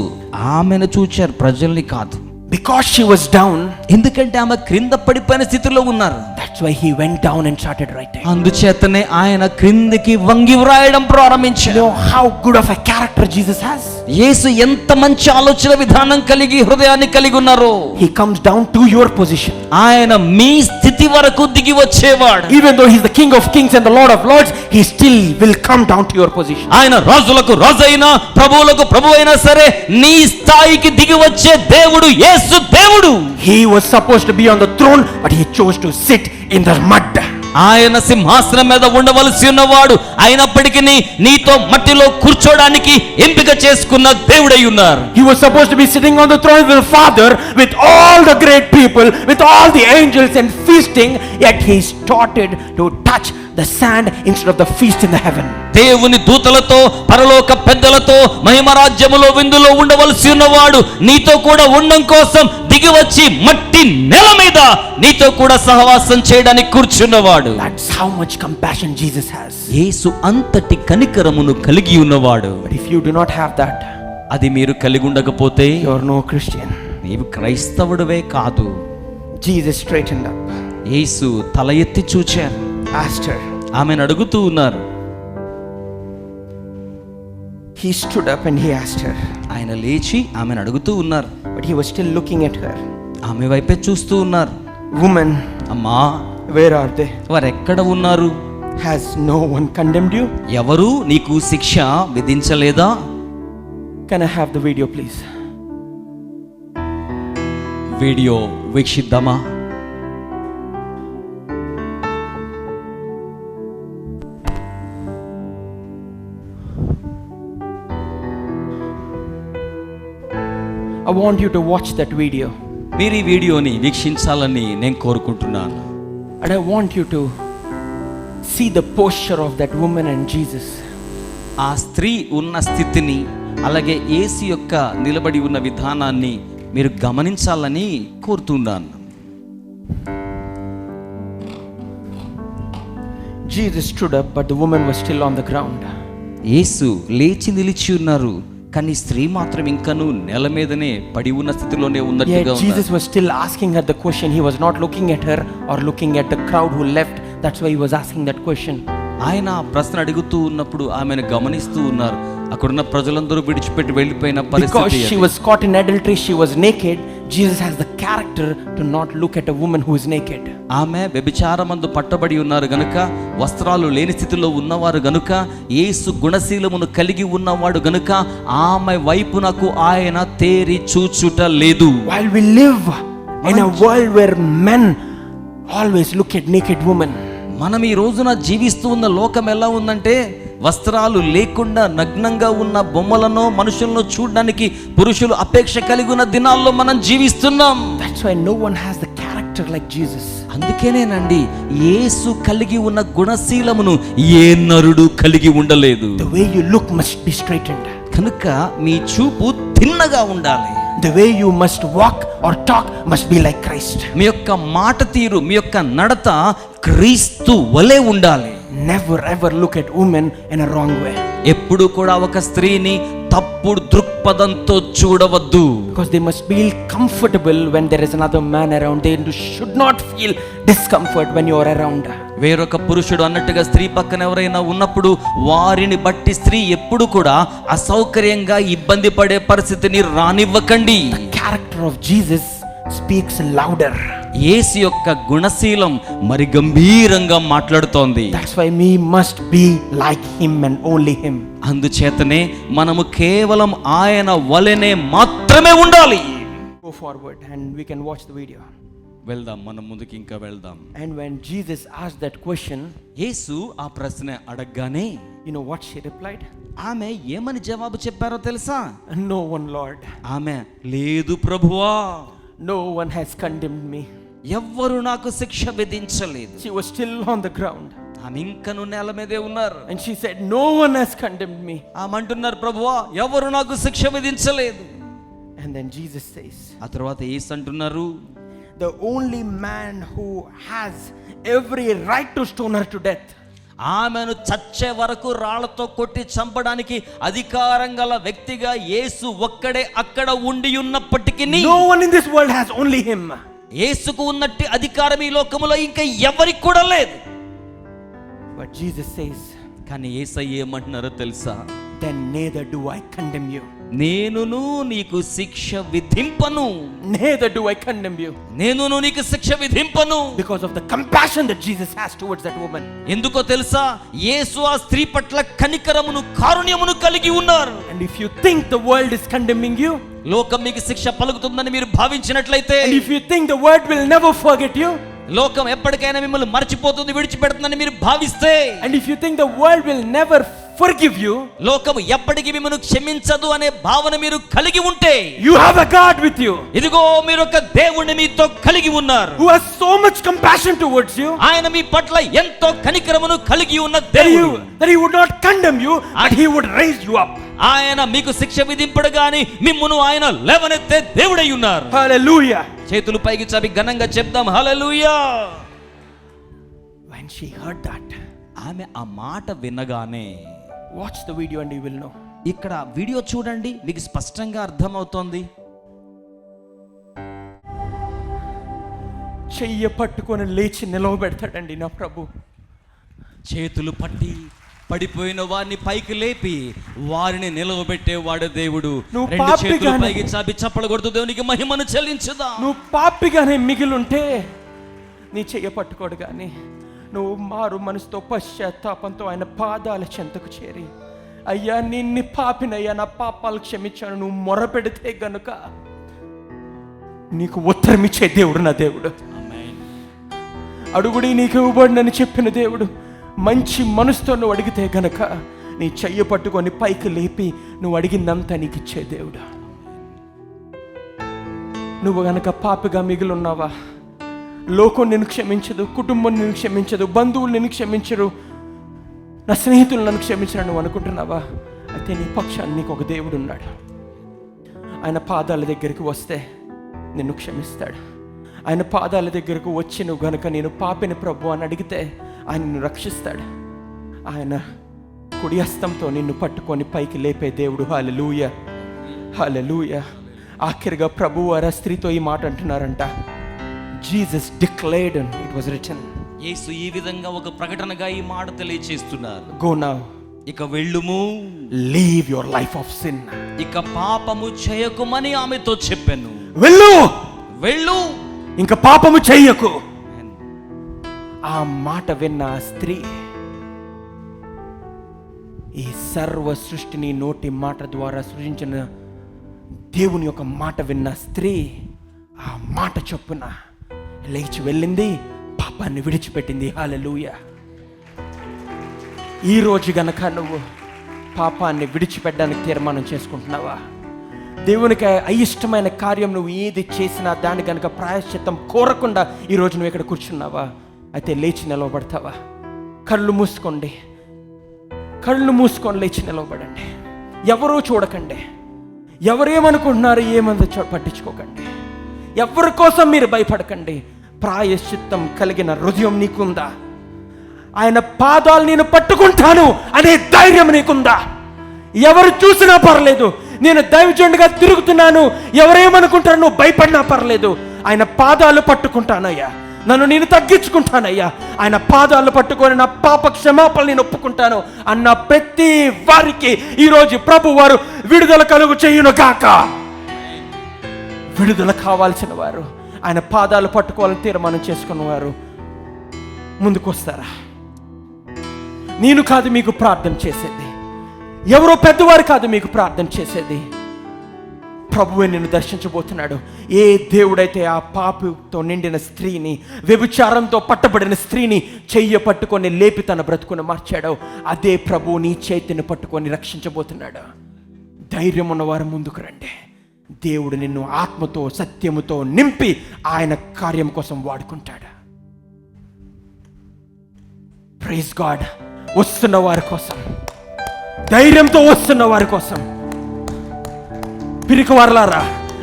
ఆమెను చూచారు, ప్రజల్ని కాదు. Because she was down, ఎందుకంటే ఆమె క్రింద పడిపోయిన స్థితిలో ఉన్నారు. that's why he went down and started writing. అందుచేతనే ఆయన క్రిందికి వంగి వ్రాయడం You ప్రారంభించారు. know how good of a character Jesus has? యేసు ఎంత మంచి ఆలోచన విధానం కలిగి హృదయాన్ని కలిగి ఉన్నారు. He comes down to your position. ఆయన మీ స్థితి వరకు దిగి వచ్చేవాడు. Even though he's the King of Kings and the Lord of Lords, he still will come down to your position. ఆయన రాజులకు రాజు అయినా ప్రభువులకు ప్రభు అయినా సరే నీ స్థాయికి దిగి వచ్చే దేవుడు యేసు దేవుడు. He was supposed to be on the throne, but he chose to sit in the mud. ఆయన సింహాసనం మీద ఉండవలసి ఉన్నవాడు అయినప్పటికీ నీతో మట్టిలో కూర్చోడానికి ఎంపిక చేసుకున్న దేవుడై ఉన్నారు. He was supposed to be sitting on the throne with the Father, with all the great people, with all the angels and feasting, yet he started to touch the sand instead of the feast in the heaven. దేవుని దూతలతో పరలోక పెద్దలతో మహిమ రాజ్యములో విందులో ఉండవలసి ఉన్నవాడు నీతో కూడా ఉండడం కోసం దిగి వచ్చి మట్టి నేల మీద నీతో కూడా సహవాసం చేయడానికి కూర్చున్నవాడు. That's how much compassion Jesus has. యేసు అంతటి కనికరమును కలిగి ఉన్నవాడు. But if you do not have that, అది మీరు కలిగి ఉండకపోతే you are no Christian. నీవు క్రైస్తవుడివే కాదు. Jesus straightened up, యేసు తల ఎత్తి చూచారు, asked her. ఆమెను అడుగుతూ ఉన్నారు. He stood up and he asked her, ఆయన లేచి ఆమెను అడుగుతూ ఉన్నారు. but he was still looking at her. ఆమె వైపే చూస్తూ ఉన్నారు. Woman, అమ్మా, where are they? వారెక్కడ ఉన్నారు? Has no one condemned you? ఎవరు నీకు శిక్ష విధించలేదా? Can I have the video, please? Video వీక్షిద్దామా? I want you to watch that video. మీరు ఈ వీడియోని వీక్షించాలని నేను కోరుకుంటున్నాను. And I want you to see the posture of that woman and Jesus. ఆ స్త్రీ ఉన్న స్థితిని అలాగే యేసు యొక్క నిలబడి ఉన్న విధానాన్ని మీరు గమనించాలని కోరుతున్నాను. Jesus stood up, but the woman was still on the ground. యేసు లేచి నిలిచి ఉన్నారు, కానీ స్త్రీ మాత్రం ఇంకను నేల మీదనే పడి ఉన్న స్థితిలోనే ఉన్నట్టుగా Yet ఉంది. Jesus was still asking her the question. He was not looking at her or looking at the crowd who left. That's why he was asking that question. ఆయన ఆ ప్రశ్న అడుగుతూ ఉన్నప్పుడు ఆమెను గమనిస్తూ ఉన్నారు. అక్కడున్న ప్రజలందరూ విడిచిపెట్టి వెళ్ళిపోయిన Because పరిస్థితి she అది. was caught in adultery, she was naked. Jesus has the character to not look at a woman who is naked. ఆమె వ్యభిచారమందు పట్టబడి ఉన్నారు గనుక, వస్త్రాలు లేని స్థితిలో ఉన్నవారు గనుక, యేసు గుణశీలమును కలిగి ఉన్నవాడు గనుక ఆమె వైపునకు ఆయన తేరి చూచుట లేదు. While we live in a world where men always look at naked women, మనం ఈ రోజున జీవిస్తూ ఉన్న లోకం ఎలా ఉందంటే, వస్త్రాలు లేకుండా నగ్నంగా ఉన్న బొమ్మలను మనుషులను చూడడానికి పురుషులు అపేక్ష కలిగి ఉన్న దినాల్లో మనం జీవిస్తున్నాం. that's why no one has the character like Jesus. అందుకేనేనండి యేసు కలిగి ఉన్న గుణశీలమును ఏ నరుడు కలిగి ఉండలేదు. The way you look must be straightened. కనుక మీ చూపు తిన్నగా ఉండాలి. The way you must walk or talk must be like Christ. మీ యొక్క మాట తీరు, మీ యొక్క నడత క్రీస్తు వలె ఉండాలి. Never ever look at women in a wrong way. ఎప్పుడు కూడా ఒక స్త్రీని తప్పుడు దృక్పథంతో చూడవద్దు. Because they must feel comfortable when there is another man around. They should not feel discomfort when you are around. వేరొక పురుషుడు అన్నట్టుగా స్త్రీ పక్కన ఎవరైనా ఉన్నప్పుడు వారిని బట్టి స్త్రీ ఎప్పుడు కూడా అసౌకర్యంగా ఇబ్బంది పడే పరిస్థితిని రానివ్వకండి. The character of Jesus speaks louder. యేసు యొక్క గుణశీలం మరి గంభీరంగా మాట్లాడుతోంది. That's why we must be like him and only him. అందుచేతనే మనము కేవలం ఆయన వలెనే మాత్రమే ఉండాలి. Go forward and we can watch the video. వెళ్దాం, మనం ముందుకు ఇంకా వెళ్దాం. And when Jesus asked that question, యేసు ఆ ప్రశ్న అడగగానే you know what she replied? ఆమె ఏమని జవాబు చెప్పారో తెలుసా? No one, Lord. ఆమె, లేదు ప్రభువా, No one has condemned me. ఎవ్వరు నాకు శిక్ష విధించలేదు. She was still on the ground. ఆమె ఇంకను నేల మీదే ఉన్నారు. And she said, no one has condemned me. ఆమె అంటున్నారు, ప్రభువా ఎవరు నాకు శిక్ష విధించలేదు. And then Jesus says, ఆ తర్వాత యేసు అంటున్నారు, the only man who has every right to stone her to death. ఆమెను చచ్చే వరకు రాళ్లతో కొట్టి చంపడానికి అధికారం గల వ్యక్తిగా యేసు ఒక్కడే అక్కడ ఉండి ఉన్నప్పటికీ No one in this world has, only him. యేసుకు ఉన్నట్టి అధికారం ఈ లోకములో ఇంకా ఎవరికి కూడా లేదు. But Jesus says, కానీ యేసయ్య ఏమంటున్నారో తెలుసా? then neither do I condemn you. నేనును నీకు శిక్ష విధింపను. Neither do I condemn you. నేనును నీకు శిక్ష విధింపను. Because of the compassion that Jesus has towards that woman. ఎందుకో తెలుసా? యేసు ఆ స్త్రీ పట్ల కనికరమును కారుణ్యమును కలిగి ఉన్నారు. And if you think the world is condemning you, లోకం మీకు శిక్ష పలుకుతుందని మీరు భావించినట్లయితే, and if you think the world will never forget you, లోకం ఎప్పటికైనా మిమ్మల్ని మర్చిపోతుంది, విడిచిపెడుతుందని మీరు భావిస్తే, and if you think the world will never forgive you, లోకం ఎప్పటికీ మిమ్మల్ని క్షమించదు అనే భావన మీరు కలిగి ఉంటే, you have a God with you ఇదిగో మీరు ఒక దేవుణ్ణి మీతో కలిగి ఉన్నారు, who has so much compassion towards you, ఆయన మీ పట్ల ఎంతో కనికరమును కలిగి ఉన్న that దేవుడు. he would not condemn you, but he would raise you up. ఆయన మీకు శిక్ష విధింపడు గాని మిమ్మును ఆయన లేవనెత్తే దేవుడై ఉన్నారు. Hallelujah. చేతులు పైకి చాపి ఘనంగా చెప్దాం హల్లెలూయా. When she heard that, ఆమె ఆ మాట వినగానే, watch the video and you will know. ఇక్కడ వీడియో చూడండి, మీకు స్పష్టంగా అర్థమవుతోంది. చెయ్యి పట్టుకొని లేచి నిలవబెడతాడండి నా ప్రభు. చేతులు పట్టి పడిపోయిన వారిని పైకి లేపి వారిని నిలవబెట్టేవాడు దేవుడు. నువ్వు రెండు చేతులు పాపిగానే- పైకి చాపి చప్పలు కొడుతూ దేవునికి మహిమను చెల్లించుదా. నువ్వు పాపిగానే మిగిలుంటే నీ చెయ్యి పట్టుకోడు కానీ నువ్వు మారు మనసుతో పశ్చాత్తాపంతో ఆయన పాదాల చెంతకు చేరి, అయ్యా నిన్ను పాపినయ్యా, నా పాపాలు క్షమించాను నువ్వు మొరపెడితే గనుక నీకు ఉత్తరం ఇచ్చే దేవుడు నా దేవుడు. అడుగుడి నీకు ఇవ్వబడినని చెప్పిన దేవుడు. మంచి మనసుతో నువ్వు అడిగితే గనక నీ చెయ్యి పట్టుకొని పైకి లేపి నువ్వు అడిగిందంతా నీకు ఇచ్చే దేవుడు. నువ్వు గనక పాపిగా మిగిలిన్నావా, లోకం నిన్ను క్షమించదు, కుటుంబం నిన్ను క్షమించదు, బంధువులు నిన్ను క్షమించరు, నా స్నేహితులు నన్ను క్షమించరు నువ్వు అనుకుంటున్నావా? అయితే నీ పక్షాన్ని నీకు ఒక దేవుడు ఉన్నాడు. ఆయన పాదాల దగ్గరికి వస్తే నిన్ను క్షమిస్తాడు. ఆయన పాదాల దగ్గరకు వచ్చి నువ్వు గనక నేను పాపిని ప్రభు అని అడిగితే ఆయన నిన్ను రక్షిస్తాడు. ఆయన కుడి హస్తంతో నిన్ను పట్టుకొని పైకి లేపే దేవుడు. హల్లెలూయా, హల్లెలూయా. ఆఖరిగా ప్రభువు ఆ స్త్రీతో ఈ మాట అంటున్నారంట. Jesus declared, it was written. Yesu ఈ విధంగా ఒక ప్రకటనగా ఈ మాట తెలియజేస్తున్నారు. గో నౌ, ఇక వెళ్ళుము, leave your life of sin. ఇక పాపము చేయకుమని ఆమెతో చెప్పాను. వెళ్ళు, వెళ్ళు, ఇంకా పాపము చెయ్యకు. ఆ మాట విన్న ఆ స్త్రీ, ఈ సర్వ సృష్టిని నోటి మాట ద్వారా సృజించిన దేవుని యొక్క మాట విన్న స్త్రీ ఆ మాట చొప్పున లేచి వెళ్ళింది, పాపాన్ని విడిచిపెట్టింది. హల్లెలూయా. ఈరోజు గనక నువ్వు పాపాన్ని విడిచిపెట్టడానికి తీర్మానం చేసుకుంటున్నావా? దేవునికి అయిష్టమైన కార్యం నువ్వు ఏది చేసినా దాని కనుక ప్రాయశ్చిత్తం కోరకుండా ఈరోజు నువ్వు ఇక్కడ కూర్చున్నావా? అయితే లేచి నిలవబడతావా? కళ్ళు మూసుకోండి, కళ్ళు మూసుకొని లేచి నిలవబడండి. ఎవరూ చూడకండి, ఎవరేమనుకుంటున్నారు ఏమంది పట్టించుకోకండి, ఎవరి కోసం మీరు భయపడకండి. ప్రాయశ్చిత్తం కలిగిన హృదయం నీకుందా? ఆయన పాదాలు నేను పట్టుకుంటాను అనే ధైర్యం నీకుందా? ఎవరు చూసినా పర్లేదు, నేను దైవజనుడిగా తిరుగుతున్నాను, ఎవరేమనుకుంటారు, నువ్వు భయపడినా పర్లేదు, ఆయన పాదాలు పట్టుకుంటానయ్యా, నన్ను నేను తగ్గించుకుంటానయ్యా, ఆయన పాదాలు పట్టుకొని నా పాప క్షమాపణ నేను ఒప్పుకుంటాను అన్న ప్రతి వారికి ఈరోజు ప్రభు వారు విడుదల కలుగు చేయును గాక. విడుదల కావాల్సిన వారు, ఆయన పాదాలు పట్టుకోవాలని తీర్మానం చేసుకున్నవారు ముందుకు వస్తారా? నేను కాదు మీకు ప్రార్థన చేసేది, ఎవరో పెద్దవారు కాదు మీకు ప్రార్థన చేసేది, ప్రభువే నిన్ను దర్శించబోతున్నాడు. ఏ దేవుడైతే ఆ పాపతో నిండిన స్త్రీని, వ్యభిచారంతో పట్టబడిన స్త్రీని చెయ్య పట్టుకొని లేపి తన బ్రతుకును మార్చాడో అదే ప్రభువు నీ చేతిని పట్టుకొని రక్షించబోతున్నాడు. ధైర్యం ఉన్నవారు ముందుకు రండి. దేవుడు నిన్ను ఆత్మతో సత్యముతో నింపి ఆయన కార్యం కోసం వాడుకుంటాడు. Praise God. వస్తున్న వారి కోసం, ధైర్యంతో వస్తున్న వారి కోసం, పిరికివారలారా,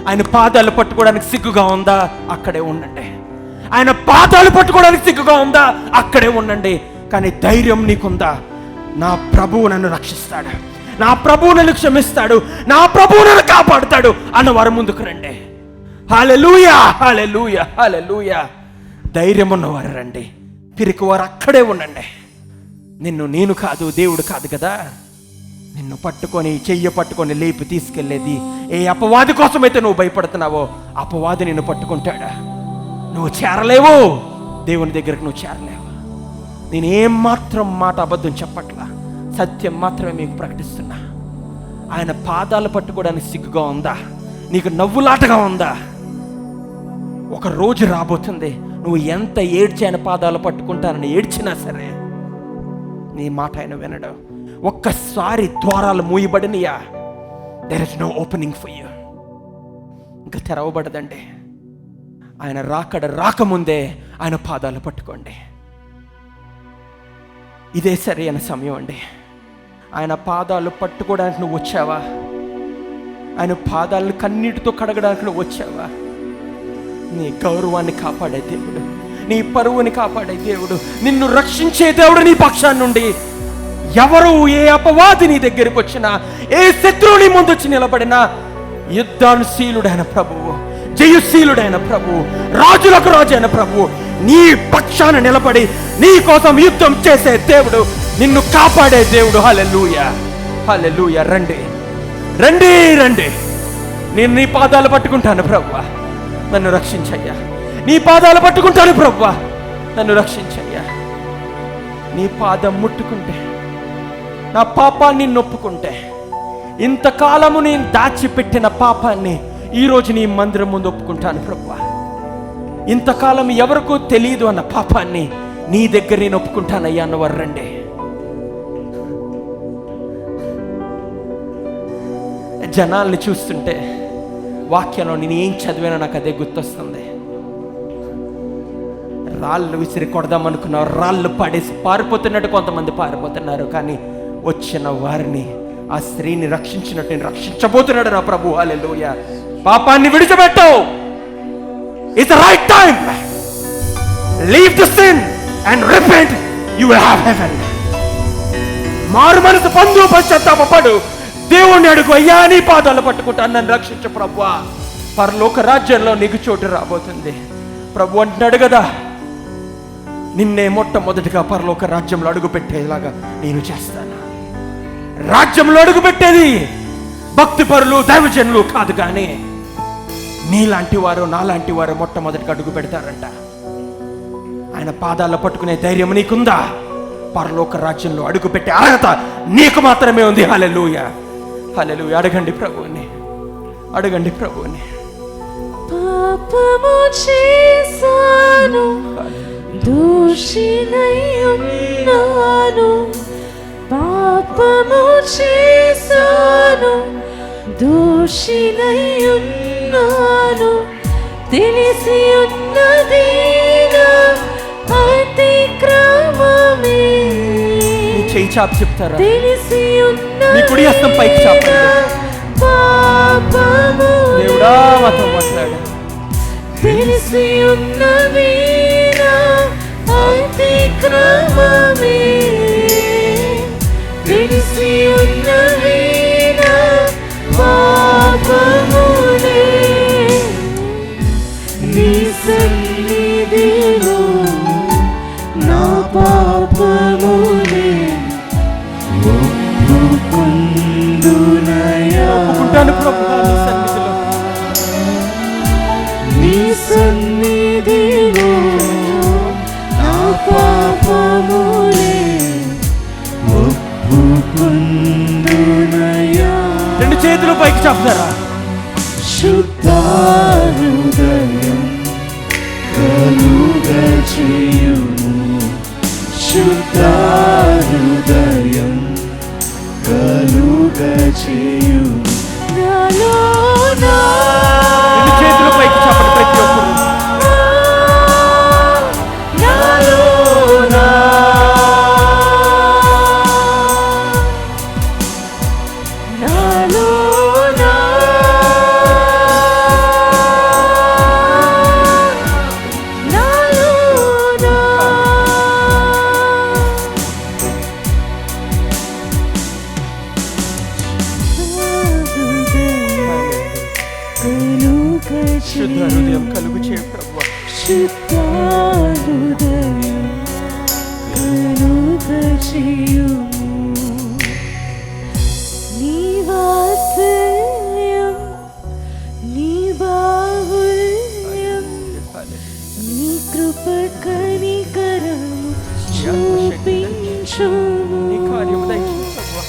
ఆయన పాదాలు పట్టుకోవడానికి సిగ్గుగా ఉందా? అక్కడే ఉండండి. ఆయన పాదాలు పట్టుకోవడానికి సిగ్గుగా ఉందా? అక్కడే ఉండండి. కానీ ధైర్యం నీకుందా? నా ప్రభువు నన్ను రక్షిస్తాడు, నా ప్రభువు నన్ను క్షమిస్తాడు, నా ప్రభువు నన్ను కాపాడుతాడు అన్నవారు ముందుకు రండి. హల్లెలూయా, హల్లెలూయా, హల్లెలూయా. ధైర్యం ఉన్నవారు రండి, పిరికివారు అక్కడే ఉండండి. నిన్ను నేను కాదు, దేవుడు కాదు కదా నిన్ను పట్టుకొని చెయ్యి పట్టుకొని లేపి తీసుకెళ్లేది. ఏ అపవాది కోసమైతే నువ్వు భయపడుతున్నావో అపవాది నిన్ను పట్టుకుంటాడా? నువ్వు చేరలేవు, దేవుని దగ్గరకు నువ్వు చేరలేవు. నేను ఏం మాత్రం మాట అబద్ధం చెప్పట్లా, సత్యం మాత్రమే మీకు ప్రకటిస్తున్నా. ఆయన పాదాలు పట్టుకోవడానికి సిగ్గుగా ఉందా? నీకు నవ్వులాటగా ఉందా? ఒక రోజు రాబోతుంది, నువ్వు ఎంత ఏడ్చి ఆయన పాదాలు పట్టుకుంటానని ఏడ్చినా సరే నీ మాట ఆయన వినడు. ఒక్కసారి ద్వారాలు మూయబడినయా, there is no opening for you. ఇంకా తెరవబడదండి. ఆయన రాకముందే ఆయన పాదాలు పట్టుకోండి. ఇదే సరైన సమయం అండి. ఆయన పాదాలు పట్టుకోవడానికి నువ్వు వచ్చావా? ఆయన పాదాలను కన్నీటితో కడగడానికి నువ్వు వచ్చావా? నీ గౌరవాన్ని కాపాడే దేవుడు, నీ పరువుని కాపాడే దేవుడు, నిన్ను రక్షించే దేవుడు నీ పక్షాన్ని నుండి ఎవరు, ఏ అపవాది నీ దగ్గరికి వచ్చినా, ఏ శత్రువుని ముందొచ్చి నిలబడినా, యుద్ధానుశీలుడైన ప్రభువు, జయశీలుడైన ప్రభువు, రాజులకు రాజు అయిన ప్రభువు నీ పక్షాన నిలబడి నీ కోసం యుద్ధం చేసే దేవుడు, నిన్ను కాపాడే దేవుడు. హల్లెలూయా, హల్లెలూయా. రండి, రండి, రండి. నేను నీ పాదాలు పట్టుకుంటాను ప్రభువా, నన్ను రక్షించయ్యా. నీ పాదాలు పట్టుకుంటాను ప్రభువా, నన్ను రక్షించయ్యా. నీ పాదం ముట్టుకుంటే, నా పాపాన్ని నొప్పుకుంటే, ఇంతకాలము నేను దాచిపెట్టిన పాపాన్ని ఈరోజు నీ మందిరం ముందు ఒప్పుకుంటాను ప్రభువా. ఇంతకాలం ఎవరికూ తెలియదు అన్న పాపాన్ని నీ దగ్గర నేను ఒప్పుకుంటానయ్యా అన్నవారు రండి. జనాల్ని చూస్తుంటే వాక్యంలో నేను ఏం చదివానో నాకు అదే గుర్తొస్తుంది. రాళ్ళు విసిరి కొడదామనుకున్నారు, రాళ్ళు పడేసి పారిపోతున్నట్టు కొంతమంది పారిపోతున్నారు. కానీ వచ్చిన వారిని, ఆ స్త్రీని రక్షించినట్టు నేను రక్షించబోతున్నాడు నా ప్రభు. హల్లెలూయా. పాపాన్ని విడిచిపెట్టవు. It's the right time. Leave the sin and repent. You will have heaven. మారు మనసు పొందు, పశ్చాత్తాపడు, దేవుణ్ణి అడుగు, అయ్యా నీ పాదాలు పట్టుకుంటాను, నన్ను రక్షించు ప్రభువా, పరలోక రాజ్యంలో నీకు చోటు రాబోతుంది. ప్రభు అంటున్నాడు కదా, నిన్నే మొట్టమొదటిగా పరలోక రాజ్యంలో అడుగు పెట్టేలాగా నేను చేస్తాను. రాజ్యంలో అడుగు పెట్టేది భక్తి పరులు, దైవజనులు కాదు, కానీ నీలాంటి వారు, నాలాంటి వారు మొట్టమొదటిగా అడుగు పెడతారంట. ఆయన పాదాల్లో పట్టుకునే ధైర్యం నీకుందా? పరలోక రాజ్యంలో అడుగు పెట్టే అర్హత నీకు మాత్రమే ఉంది. హల్లెలూయా, హల్లెలూయా. అడగండి ప్రభువుని, అడగండి ప్రభువుని. పాపము చేశాను, దోషినై ఉన్నాను, పాపము చేశాను, దోషినై ఉన్నాను, తెలిసి ఉన్నది నా అతిక్రమమే. చేయి చాపి చెప్తారా? తెలిసి నీ కుడి హస్తం పైకి చాపండి. పాపము దేవుడా మాతో మాట్లాడు. తెలిసి ఉన్నవి నా అతిక్రమమే, తెలిసి ఉన్నవి నా పాపములే, నీ సన్నిధిలో నా పాపములే ఒప్పుకుందునయా. ఒప్పుకుంటాను ప్రభువా నీ సన్నిధిలో, నీ సన్నిధిలో నా పాపములే ఒప్పుకుందునయా. రెండు చేతులు పైకి చాపుతారా? శుద్ధ హృదయం కలుగచేయుము, శుద్ధ హృదయం కలుగచేయుము. నాలో నా రెండు చేతులు పైకి చాపండి ప్రతి ఒక్కరు. నాలో నా నాలో నా నాలో నా శుద్ధ హృదయం కలుగు చేయ ప్రభువా. శుద్ధ హృదయం కలుగచేయుము, నీ వాత్సల్యం, నీ బాహుల్యం, నీ కృప కనికరము చూపించుము, నీ కార్యము దయచేయి ప్రభువా.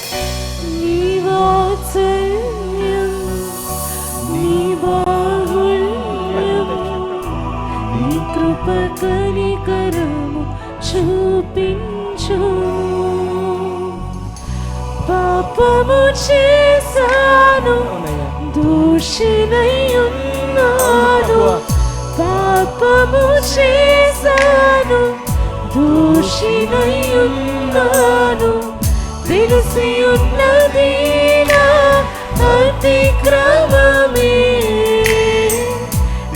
నీ వాత్సల్యం, నీ బాహుల్యం, నీ కృప కనికరము చూపించుము. పాపము చేశాను, దోషినై ఉన్నాను, పాపము చేశాను, దోషినై ఉన్నాను, తెలిసి ఉన్నది నా అతిక్రమమే,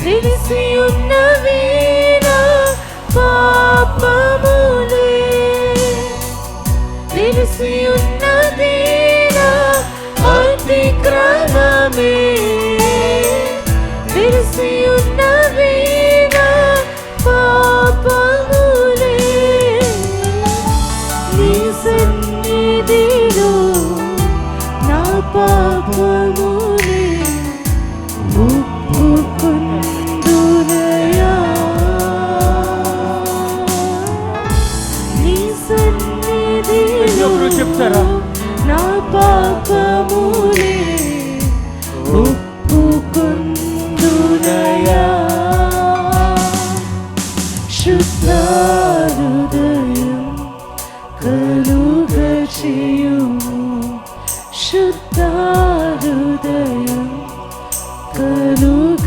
తెలిసి ఉన్నవి నా పాపములే, తెలిసి ఉన్నది నా అతిక్రమమే, తెలిసి ఉన్నవి నా పాపములే, నీ సన్నిధిలో నా పాపములే ఒప్పుకుందునయా. నీ సన్నిధిలో చెప్తారా? నా పాపములే ఒప్పుకుందునయా. శుద్ధ హృదయం కలుగచేయుము, శుద్ధ హృదయం కలుగచేయుము.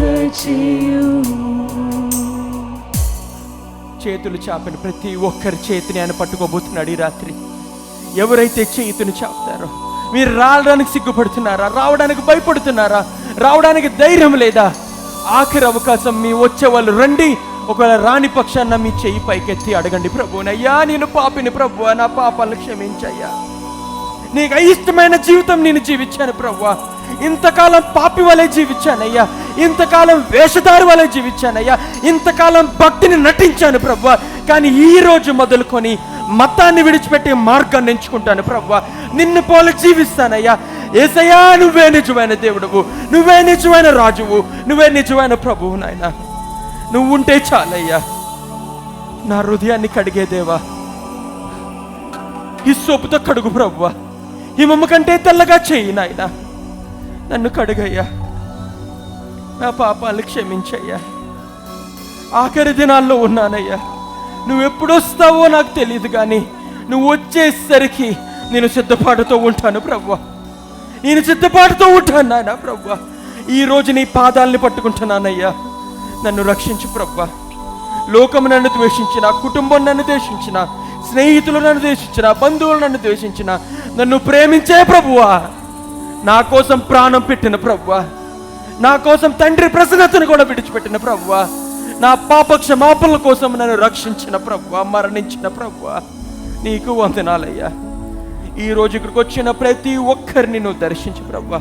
చేతులు చాపని ప్రతి ఒక్కరి చేతిని ఆయన పట్టుకోబోతున్నాడు ఈ రాత్రి. ఎవరైతే చేతులు చాపుతారో, మీరు రావడానికి సిగ్గుపడుతున్నారా? రావడానికి భయపడుతున్నారా? రావడానికి ధైర్యం లేదా? ఆఖరి అవకాశం మీ వచ్చే వాళ్ళు రండి. ఒకవేళ రాని పక్షాన మీ చెయ్యి పైకెత్తి అడగండి ప్రభువుని, అయ్యా నేను పాపిని ప్రభువా, నా పాపాలను క్షమించయ్యా. నీకు అయిష్టమైన జీవితం నేను జీవించాను ప్రభువా. ఇంతకాలం పాపి వలె జీవించానయ్యా, ఇంతకాలం వేషధారి వలె జీవించానయ్యా, ఇంతకాలం భక్తిని నటించాను ప్రభువా. కానీ ఈ రోజు మొదలుకొని మతాన్ని విడిచిపెట్టి మార్గాన్ని ఎంచుకుంటాను ప్రభువా. నిన్ను పోలి జీవిస్తానయ్యా. యేసయ్యా, నువ్వే నిజమైన దేవుడువు, నువ్వే నిజమైన రాజువు, నువ్వే నిజమైన ప్రభువు. నాయన నువ్వు ఉంటే చాలయ్యా. నా హృదయాన్ని కడిగే దేవా, ఈ సోపుతో కడుగు ప్రభువా. హిమము కంటే తెల్లగా చెయ్యి నాయన. నన్ను కడుగయ్యా, నా పాపాలను క్షమించయ్యా. ఆఖరి దినాల్లో ఉన్నానయ్యా. నువ్వు ఎప్పుడు వస్తావో నాకు తెలియదు, కానీ నువ్వు వచ్చేసరికి నేను సిద్ధపాటుతో ఉంటాను ప్రభువా. నేను సిద్ధపాటుతో ఉంటాను నాయన ప్రభువా. ఈరోజు నీ పాదాలని పట్టుకుంటున్నానయ్యా. నన్ను రక్షించు ప్రభువా. లోకము నన్ను ద్వేషించిన, కుటుంబం నన్ను ద్వేషించిన, స్నేహితులు నన్ను ద్వేషించిన, బంధువులు నన్ను ద్వేషించిన, నన్ను ప్రేమించే ప్రభువా, నా కోసం ప్రాణం పెట్టిన ప్రభువా, నా కోసం తండ్రి ప్రసన్నతను కూడా విడిచిపెట్టిన ప్రభువా, నా పాప క్షమాపణల కోసం నన్ను రక్షించిన ప్రభువా, మరణించిన ప్రభువా, నీకు వందనాలయ్యా. ఈరోజు ఇక్కడికి వచ్చిన ప్రతి ఒక్కరిని నువ్వు దర్శించు ప్రభువా.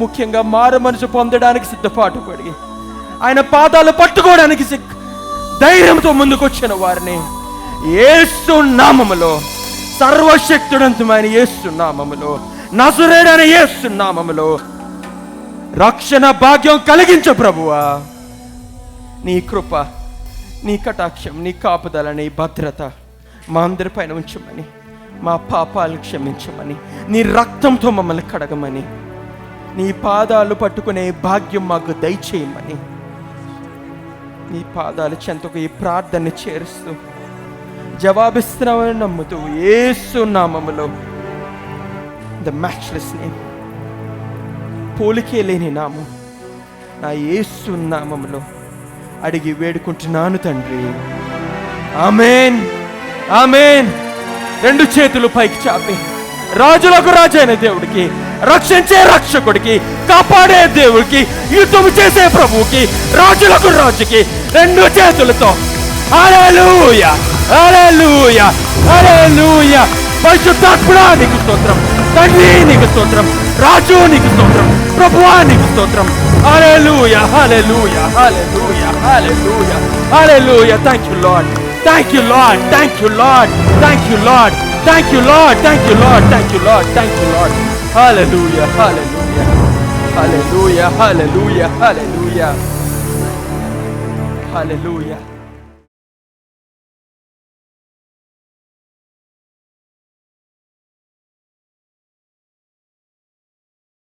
ముఖ్యంగా మారు మనసు పొందడానికి సిద్ధపాటు పడి ఆయన పాదాలు పట్టుకోవడానికి ధైర్యంతో ముందుకొచ్చిన వారిని యేసు నామములో, సర్వశక్తుడంతమైన యేసు నామములో, నజరేయుడైన యేసు నామములో రక్షణ భాగ్యం కలిగించు ప్రభువా. నీ కృప, నీ కటాక్షం, నీ కాపుదల, నీ భద్రత మా అందరిపైన ఉంచమని, మా పాపాలు క్షమించమని, నీ రక్తంతో మమ్మల్ని కడగమని, నీ పాదాలు పట్టుకునే భాగ్యం మాకు దయచేయమని, నీ పాదాలు చెంతకు ఈ ప్రార్థన చేరుస్తూ జవాబిస్తున్నామని నమ్ముతూ యేసు నామములో, ద మ్యాచ్లెస్ నేమ్, పోలికే లేని నామం, నా యేసు నామములో అడిగి వేడుకుంటున్నాను తండ్రి. ఆమేన్, ఆమేన్. రెండు చేతులు పైకి చాపి రాజులకు రాజైన దేవుడికి, రక్షించే రక్షకుడికి, కాపాడే దేవుడికి, యుద్ధం చేసే ప్రభువుకి, రాజులకు రాజుకి రెండు చేతులతో హల్లెలూయా, హల్లెలూయా, హల్లెలూయా. పరిశుద్ధాత్ముడా నీకు స్తోత్రం, తండ్రి నీకు స్తోత్రం, రాజు నీకు స్తోత్రం, ప్రభువా నీకు స్తోత్రం. Hallelujah, hallelujah, hallelujah, hallelujah, hallelujah. Thank you Lord, thank you Lord, thank you Lord, thank you Lord, thank you Lord, thank you Lord, thank you Lord, thank you Lord. Hallelujah, hallelujah, hallelujah, hallelujah, hallelujah, hallelujah.